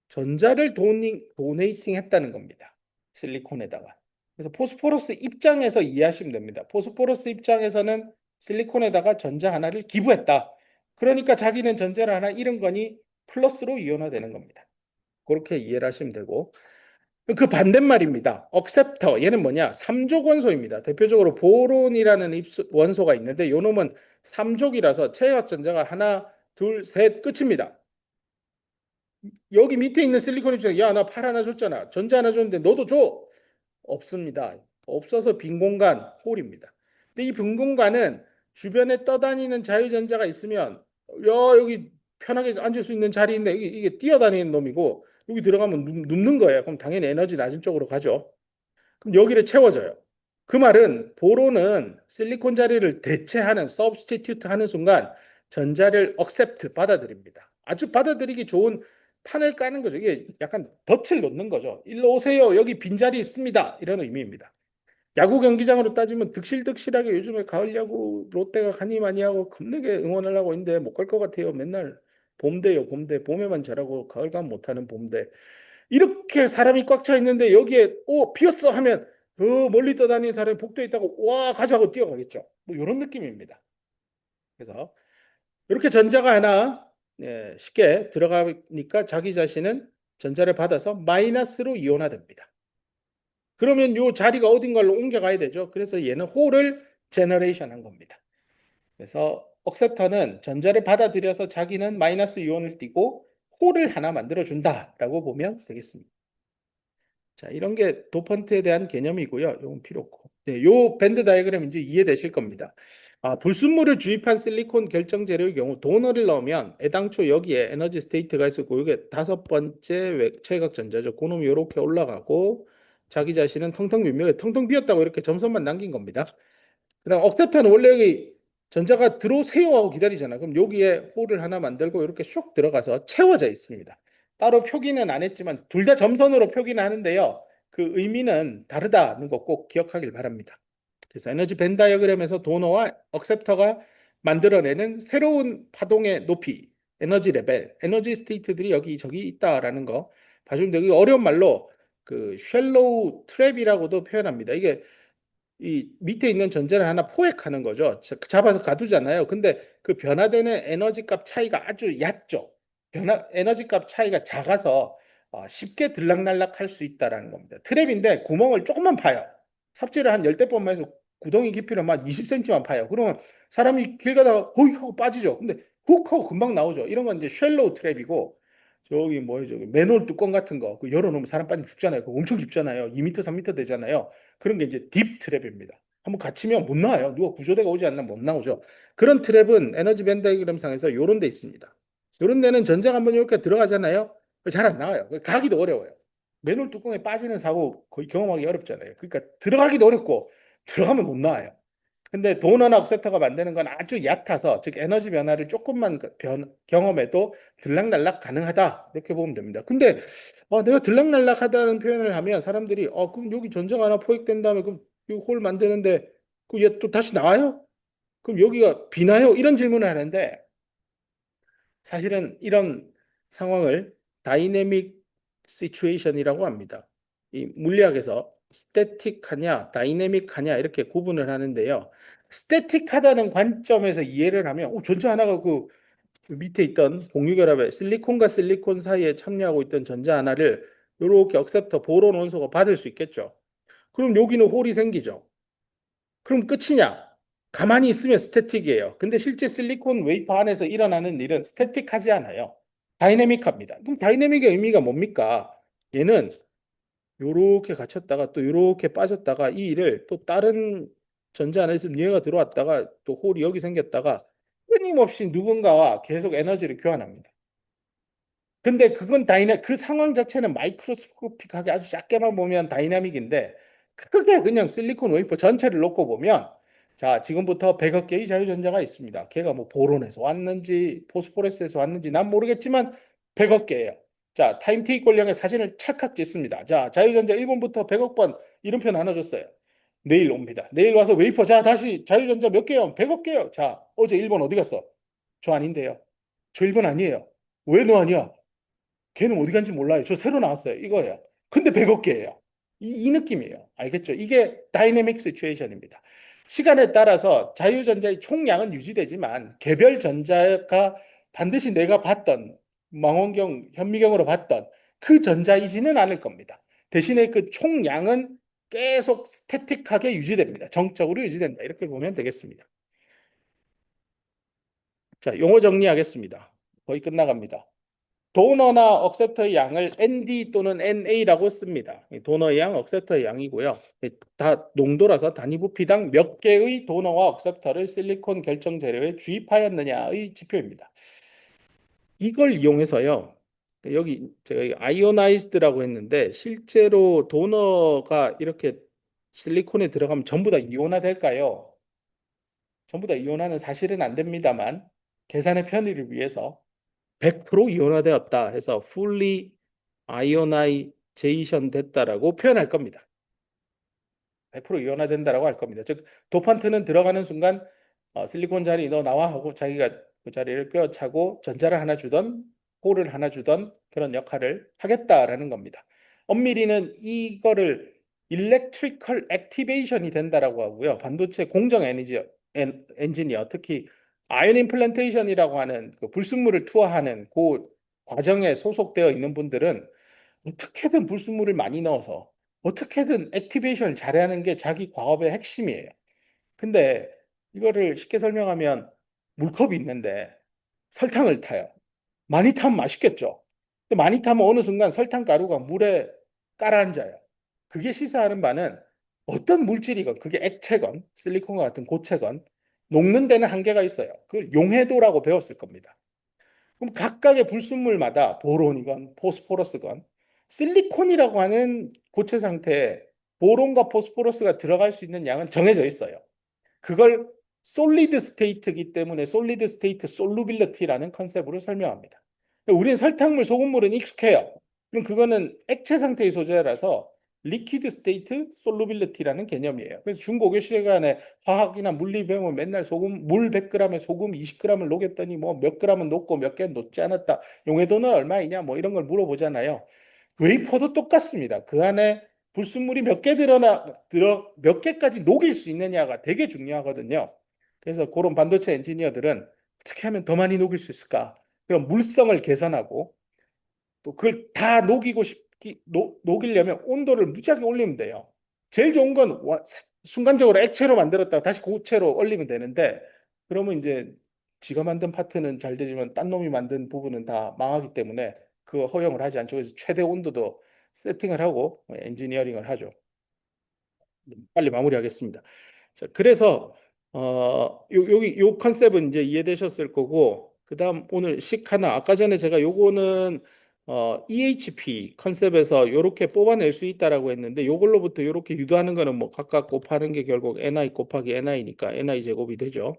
전자를 도네이팅 했다는 겁니다. 실리콘에다가. 그래서 포스포러스 입장에서 이해하시면 됩니다. 포스포러스 입장에서는 실리콘에다가 전자 하나를 기부했다. 그러니까 자기는 전자를 하나 잃은 거니 플러스로 이온화되는 겁니다. 그렇게 이해를 하시면 되고 그 반대말입니다. 억셉터 얘는 뭐냐? 삼족 원소입니다. 대표적으로 보론이라는 원소가 있는데 요 놈은 삼족이라서 체외각 전자가 하나, 둘, 셋 끝입니다. 여기 밑에 있는 실리콘 입장 야나 팔 하나 줬잖아. 전자 하나 줬는데 너도 줘. 없습니다. 없어서 빈 공간 홀입니다. 근데 이 빈 공간은 주변에 떠다니는 자유전자가 있으면 여기 편하게 앉을 수 있는 자리인데 이게 뛰어다니는 놈이고 여기 들어가면 눕는 거예요. 그럼 당연히 에너지 낮은 쪽으로 가죠. 그럼 여기를 채워져요. 그 말은 보로는 실리콘 자리를 대체하는 substitute 하는 순간 전자를 accept 받아들입니다. 아주 받아들이기 좋은 판을 까는 거죠. 이게 약간 덫을 놓는 거죠. 일로 오세요. 여기 빈자리 있습니다. 이런 의미입니다. 야구 경기장으로 따지면 득실득실하게 요즘에 가을 야구 롯데가 가니 많이 하고 겁나게 응원하려고 했는데 못 갈 것 같아요. 맨날 봄대요. 봄대. 봄에만 잘하고 가을 가면 못하는 봄대. 이렇게 사람이 꽉 차 있는데 여기에 비었어 하면 그 멀리 떠다니는 사람이 복도에 있다고 와 가자고 뛰어가겠죠. 뭐 이런 느낌입니다. 그래서 이렇게 전자가 하나 쉽게 들어가니까 자기 자신은 전자를 받아서 마이너스로 이온화됩니다. 그러면 요 자리가 어딘가로 옮겨가야 되죠. 그래서 얘는 홀을 제너레이션 한 겁니다. 그래서 억셉터는 전자를 받아들여서 자기는 마이너스 이온을 띠고 홀을 하나 만들어 준다라고 보면 되겠습니다. 자, 이런 게 도펀트에 대한 개념이고요. 이건 필요 없고. 네, 요 밴드 다이어그램 이제 이해되실 겁니다. 불순물을 주입한 실리콘 결정 재료의 경우 도너를 넣으면 애당초 여기에 에너지 스테이트가 있었고 이게 다섯 번째 최각 전자죠. 그놈이 이렇게 올라가고 자기 자신은 텅텅 비며 텅텅 비었다고 이렇게 점선만 남긴 겁니다. 그다음 억셉터는 원래 여기 전자가 들어오세요 하고 기다리잖아. 그럼 여기에 홀을 하나 만들고 이렇게 슉 들어가서 채워져 있습니다. 따로 표기는 안 했지만 둘 다 점선으로 표기는 하는데요. 그 의미는 다르다는 거 꼭 기억하길 바랍니다. 그래서 에너지 밴 다이어그램에서 도너와 억셉터가 만들어내는 새로운 파동의 높이, 에너지 레벨, 에너지 스테이트들이 여기저기 있다라는 거 봐주면 되고 어려운 말로 그 쉘로우 트랩이라고도 표현합니다. 이게 이 밑에 있는 전자를 하나 포획하는 거죠. 잡아서 가두잖아요. 근데 그 변화되는 에너지 값 차이가 아주 얕죠. 에너지 값 차이가 작아서 쉽게 들락날락 할 수 있다라는 겁니다. 트랩인데 구멍을 조금만 파요. 삽질을 한 열대 번만 해서 구덩이 깊이를 막 20cm만 파요. 그러면 사람이 길 가다가 호이 하고 빠지죠. 근데 훅 하고 금방 나오죠. 이런 건 이제 쉘로우 트랩이고 저기 뭐예요, 저기 맨홀 뚜껑 같은 거 그 열어놓으면 사람 빠지면 죽잖아요. 그 엄청 깊잖아요. 2m, 3m 되잖아요. 그런 게 이제 딥 트랩입니다. 한번 갇히면 못 나와요. 누가 구조대가 오지 않나 못 나오죠. 그런 트랩은 에너지 밴 다이그램 상에서 요런 데 있습니다. 이런 데는 전자가 한번 이렇게 들어가잖아요. 잘 안 나와요. 가기도 어려워요. 맨홀 뚜껑에 빠지는 사고 거의 경험하기 어렵잖아요. 그러니까 들어가기도 어렵고 들어가면 못 나와요. 근데 도너나 억셉터가 만드는 건 아주 얕아서, 즉 에너지 변화를 조금만 경험해도 들락날락 가능하다, 이렇게 보면 됩니다. 근데 내가 들락날락하다는 표현을 하면 사람들이 그럼 여기 전자가 하나 포획된 다음에 그럼 이 홀 만드는데 그 얘 또 다시 나와요? 그럼 여기가 비나요? 이런 질문을 하는데, 사실은 이런 상황을 다이내믹 시츄에이션이라고 합니다. 이 물리학에서 스태틱하냐 다이내믹하냐 이렇게 구분을 하는데요. 스태틱하다는 관점에서 이해를 하면 전자 하나가 그 밑에 있던 공유결합에 실리콘과 실리콘 사이에 참여하고 있던 전자 하나를 이렇게 억셉터 보론 원소가 받을 수 있겠죠. 그럼 여기는 홀이 생기죠. 그럼 끝이냐? 가만히 있으면 스태틱이에요. 근데 실제 실리콘 웨이퍼 안에서 일어나는 일은 스태틱하지 않아요. 다이내믹합니다. 그럼 다이내믹의 의미가 뭡니까? 얘는 요렇게 갇혔다가 또 요렇게 빠졌다가 이 일을 또 다른 전자 안에 있으면 얘가 들어왔다가 또 홀이 여기 생겼다가 끊임없이 누군가와 계속 에너지를 교환합니다. 근데 그건 그 상황 자체는 마이크로스코픽하게 아주 작게만 보면 다이나믹인데, 크게 그냥 실리콘 웨이퍼 전체를 놓고 보면, 자, 지금부터 100억 개의 자유전자가 있습니다. 걔가 뭐 보론에서 왔는지 포스포레스에서 왔는지 난 모르겠지만 100억 개예요. 자, 타임테이크올량의 사진을 찰칵 찍습니다. 자, 자유전자 1번부터 100억 번 이름표 나눠줬어요. 내일 옵니다. 내일 와서 웨이퍼, 자, 다시 자유전자 몇 개요? 100억 개요. 자, 어제 1번 어디 갔어? 저 아닌데요. 저 1번 아니에요. 왜 너 아니야? 걔는 어디 간지 몰라요. 저 새로 나왔어요. 이거예요. 근데 100억 개예요. 이 느낌이에요. 알겠죠? 이게 다이내믹 시츄에이션입니다. 시간에 따라서 자유전자의 총량은 유지되지만 개별 전자가 반드시 내가 봤던 망원경, 현미경으로 봤던 그 전자이지는 않을 겁니다. 대신에 그 총량은 계속 스태틱하게 유지됩니다. 정적으로 유지된다. 이렇게 보면 되겠습니다. 자, 용어 정리하겠습니다. 거의 끝나갑니다. 도너나 억셉터의 양을 ND 또는 NA라고 씁니다. 도너의 양, 억셉터의 양이고요. 다 농도라서 단위 부피당 몇 개의 도너와 억셉터를 실리콘 결정 재료에 주입하였느냐의 지표입니다. 이걸 이용해서요. 여기 제가 아이오나이즈드라고 했는데 실제로 도너가 이렇게 실리콘에 들어가면 전부 다 이온화 될까요? 전부 다 이온화는 사실은 안 됩니다만 계산의 편의를 위해서 100% 이온화되었다 해서 fully ionization 됐다라고 표현할 겁니다. 100% 이온화된다라고 할 겁니다. 즉 도판트는 들어가는 순간 실리콘 자리 너 나와 하고 자기가 그 자리를 꿰어차고 전자를 하나 주던 홀을 하나 주던 그런 역할을 하겠다라는 겁니다. 엄밀히는 이거를 electrical activation이 된다라고 하고요. 반도체 공정 엔지니어 특히 아이온 임플란테이션이라고 하는 그 불순물을 투하하는 그 과정에 소속되어 있는 분들은 어떻게든 불순물을 많이 넣어서 어떻게든 액티베이션을 잘하는 게 자기 과업의 핵심이에요. 근데 이거를 쉽게 설명하면 물컵이 있는데 설탕을 타요. 많이 타면 맛있겠죠. 근데 많이 타면 어느 순간 설탕 가루가 물에 깔아앉아요. 그게 시사하는 바는 어떤 물질이건 그게 액체건 실리콘과 같은 고체건 녹는 데는 한계가 있어요. 그걸 용해도라고 배웠을 겁니다. 그럼 각각의 불순물마다 보론이건 포스포러스건 실리콘이라고 하는 고체 상태에 보론과 포스포러스가 들어갈 수 있는 양은 정해져 있어요. 그걸 솔리드 스테이트이기 때문에 솔리드 스테이트 솔루빌리티라는 컨셉으로 설명합니다. 우리는 설탕물, 소금물은 익숙해요. 그럼 그거는 액체 상태의 소재라서 리퀴드 스테이트 솔루빌리티라는 개념이에요. 그래서 중고교 시간에 화학이나 물리 배우면 맨날 소금 물 100g에 소금 20g을 녹였더니 뭐 몇 g은 녹고 몇 개는 녹지 않았다. 용해도는 얼마이냐 뭐 이런 걸 물어보잖아요. 웨이퍼도 똑같습니다. 그 안에 불순물이 몇 개까지 녹일 수 있느냐가 되게 중요하거든요. 그래서 그런 반도체 엔지니어들은 어떻게 하면 더 많이 녹일 수 있을까? 그럼 물성을 개선하고 또 그걸 다 녹이려면 온도를 무지하게 올리면 돼요. 제일 좋은 건 순간적으로 액체로 만들었다가 다시 고체로 올리면 되는데, 그러면 이제 지가 만든 파트는 잘 되지만 딴 놈이 만든 부분은 다 망하기 때문에 그 허용을 하지 않죠. 그래서 최대 온도도 세팅을 하고 엔지니어링을 하죠. 빨리 마무리하겠습니다. 자, 그래서 여기 요 컨셉은 이제 이해되셨을 거고, 그다음 오늘 식 하나. 아까 전에 제가 요거는 EHP 컨셉에서 요렇게 뽑아낼 수 있다라고 했는데 요걸로부터 요렇게 유도하는 거는 뭐 각각 곱하는 게 결국 ni 곱하기 ni니까 ni 제곱이 되죠.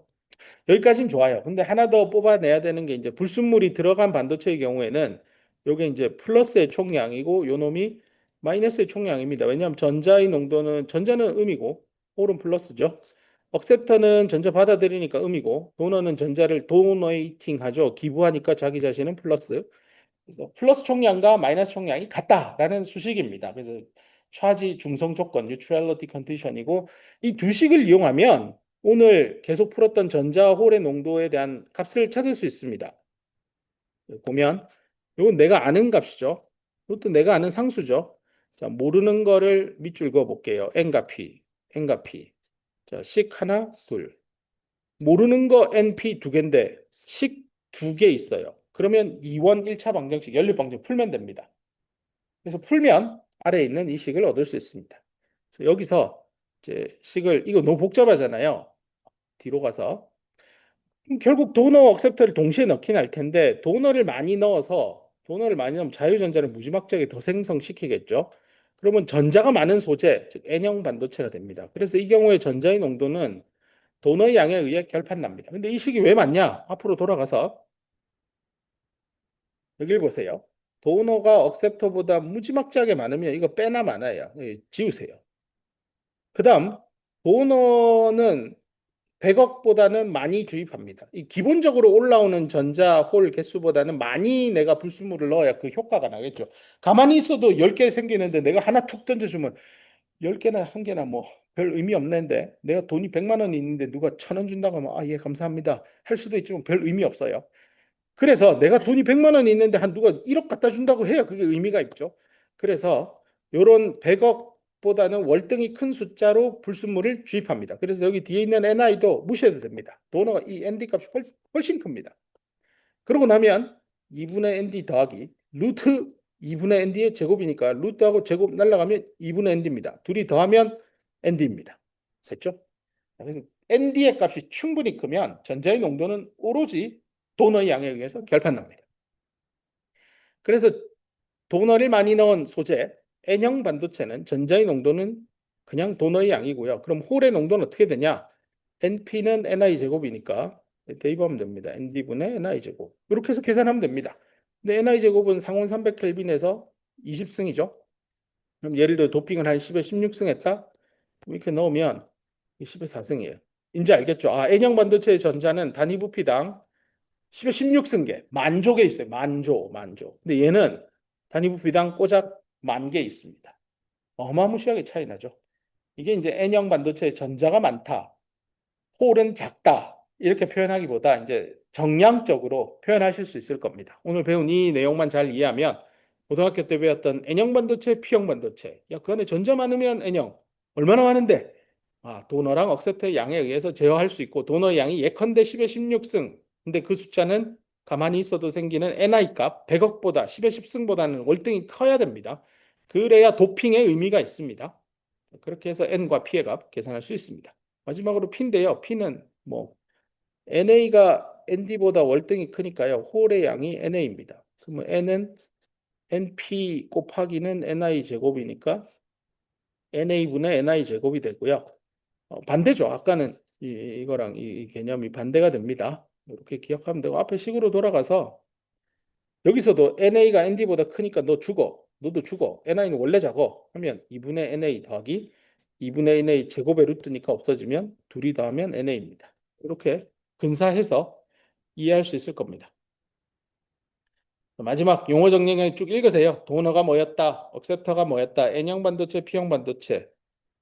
여기까지는 좋아요. 근데 하나 더 뽑아내야 되는 게 이제 불순물이 들어간 반도체의 경우에는 요게 이제 플러스의 총량이고 요 놈이 마이너스의 총량입니다. 왜냐하면 전자의 농도는 전자는 음이고 홀은 플러스죠. 억셉터는 전자 받아들이니까 음이고 도너는 전자를 도너이팅 하죠. 기부하니까 자기 자신은 플러스. 그래서 플러스 총량과 마이너스 총량이 같다라는 수식입니다. 그래서 차지 중성 조건, neutrality condition이고 이 두 식을 이용하면 오늘 계속 풀었던 전자 홀의 농도에 대한 값을 찾을 수 있습니다. 보면 이건 내가 아는 값이죠. 이것도 내가 아는 상수죠. 자, 모르는 거를 밑줄 그어 볼게요. n과 p, n과 p. 자, 식 하나, 둘. 모르는 거 np 두 개인데 식 두 개 있어요. 그러면 이원 1차 방정식, 연립 방정 풀면 됩니다. 그래서 풀면 아래에 있는 이 식을 얻을 수 있습니다. 그래서 여기서 이제 식을 이거 너무 복잡하잖아요. 뒤로 가서 결국 도너 억셉터를 동시에 넣긴 할 텐데 도너를 많이 넣으면 자유전자를 무지막지하게 더 생성시키겠죠. 그러면 전자가 많은 소재, 즉 N형 반도체가 됩니다. 그래서 이 경우에 전자의 농도는 도너의 양에 의해 결판납니다. 근데 이 식이 왜 맞냐? 앞으로 돌아가서 여길 보세요. 도너가 억셉터보다 무지막지하게 많으면 이거 빼나 마나예요. 지우세요. 그다음 도너는 100억보다는 많이 주입합니다. 이 기본적으로 올라오는 전자 홀 개수보다는 많이 내가 불순물을 넣어야 그 효과가 나겠죠. 가만히 있어도 10개 생기는데 내가 하나 툭 던져주면 10개나 한 개나 뭐 별 의미 없는데 내가 돈이 100만 원이 있는데 누가 1,000원 준다고 하면 아, 예, 감사합니다. 할 수도 있지만 별 의미 없어요. 그래서 내가 돈이 100만 원이 있는데 한 누가 1억 갖다 준다고 해야 그게 의미가 있죠. 그래서 요런 100억보다는 월등히 큰 숫자로 불순물을 주입합니다. 그래서 여기 뒤에 있는 NI도 무시해도 됩니다. 도너가 이 ND 값이 훨씬 큽니다. 그러고 나면 2분의 ND 더하기 루트 2분의 ND의 제곱이니까 루트하고 제곱 날라가면 2분의 ND입니다. 둘이 더하면 ND입니다. 됐죠? 그래서 ND의 값이 충분히 크면 전자의 농도는 오로지 도너의 양에 의해서 결판납니다. 그래서 도너를 많이 넣은 소재 N형 반도체는 전자의 농도는 그냥 도너의 양이고요. 그럼 홀의 농도는 어떻게 되냐? NP는 NI 제곱이니까 대입하면 됩니다. ND분의 NI 제곱. 이렇게 해서 계산하면 됩니다. 근데 NI 제곱은 상온 300켈빈에서 20승이죠. 그럼 예를 들어 도핑을 한 10에 16승 했다? 이렇게 넣으면 10에 4승이에요. 이제 알겠죠? 아, N형 반도체의 전자는 단위 부피당 10에 16승계, 만족에 있어요. 만조. 근데 얘는 단위 부피당 꼬작 10,000개 있습니다. 어마무시하게 차이 나죠. 이게 이제 N형 반도체의 전자가 많다. 홀은 작다. 이렇게 표현하기보다 이제 정량적으로 표현하실 수 있을 겁니다. 오늘 배운 이 내용만 잘 이해하면 고등학교 때 배웠던 N형 반도체, P형 반도체. 야, 그 안에 전자 많으면 N형. 얼마나 많은데? 아, 도너랑 억셉터의 양에 의해서 제어할 수 있고 도너의 양이 예컨대 10에 16승. 근데 그 숫자는 가만히 있어도 생기는 NI 값 100억보다 10에 10승보다는 월등히 커야 됩니다. 그래야 도핑의 의미가 있습니다. 그렇게 해서 N과 P의 값 계산할 수 있습니다. 마지막으로 P인데요. P는 뭐 NA가 ND보다 월등히 크니까요. 홀의 양이 NA입니다. 그러면 N은 NP 곱하기는 NI 제곱이니까 NA분의 NI 제곱이 되고요. 반대죠. 아까는 이거랑 이 개념이 반대가 됩니다. 이렇게 기억하면 되고 앞에 식으로 돌아가서 여기서도 NA가 ND보다 크니까 너 죽어. 너도 죽어. NI는 원래 작어. 하면 2분의 NA 더하기 2분의 NA 제곱의 루트니까 없어지면 둘이 더하면 NA입니다. 이렇게 근사해서 이해할 수 있을 겁니다. 마지막 용어 정리를 쭉 읽으세요. 도너가 뭐였다, 억셉터가 뭐였다, N형 반도체, P형 반도체.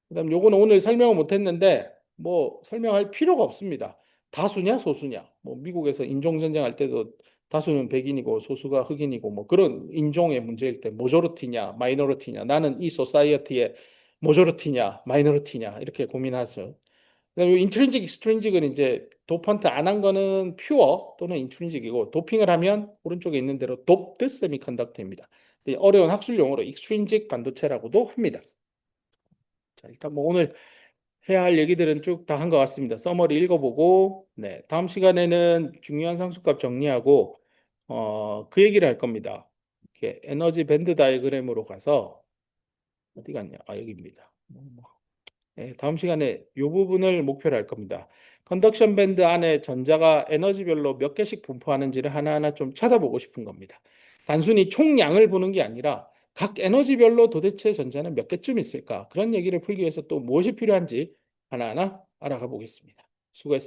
그다음 요거는 오늘 설명을 못했는데 뭐 설명할 필요가 없습니다. 다수냐 소수냐. 뭐 미국에서 인종 전쟁할 때도 다수는 백인이고 소수가 흑인이고 뭐 그런 인종의 문제일 때 모조리티냐 마이너리티냐 나는 이 소사이어티의 모조리티냐 마이너리티냐 이렇게 고민하죠. 그다음에 인트린직, 익스트린직은 이제 도펀트 안 한 거는 퓨어 또는 인트린직이고 도핑을 하면 오른쪽에 있는 대로 돕드 세미컨덕터입니다. 어려운 학술 용어로 익스트린직 반도체라고도 합니다. 자, 일단 뭐 오늘 해야 할 얘기들은 쭉 다 한 것 같습니다. 서머리 읽어보고, 네, 다음 시간에는 중요한 상수값 정리하고, 그 얘기를 할 겁니다. 이렇게 에너지 밴드 다이어그램으로 가서, 어디 갔냐? 아, 여기입니다. 네, 다음 시간에 이 부분을 목표로 할 겁니다. 컨덕션 밴드 안에 전자가 에너지별로 몇 개씩 분포하는지를 하나하나 좀 찾아보고 싶은 겁니다. 단순히 총량을 보는 게 아니라 각 에너지별로 도대체 전자는 몇 개쯤 있을까? 그런 얘기를 풀기 위해서 또 무엇이 필요한지 하나하나 알아가 보겠습니다. 수고했습니다.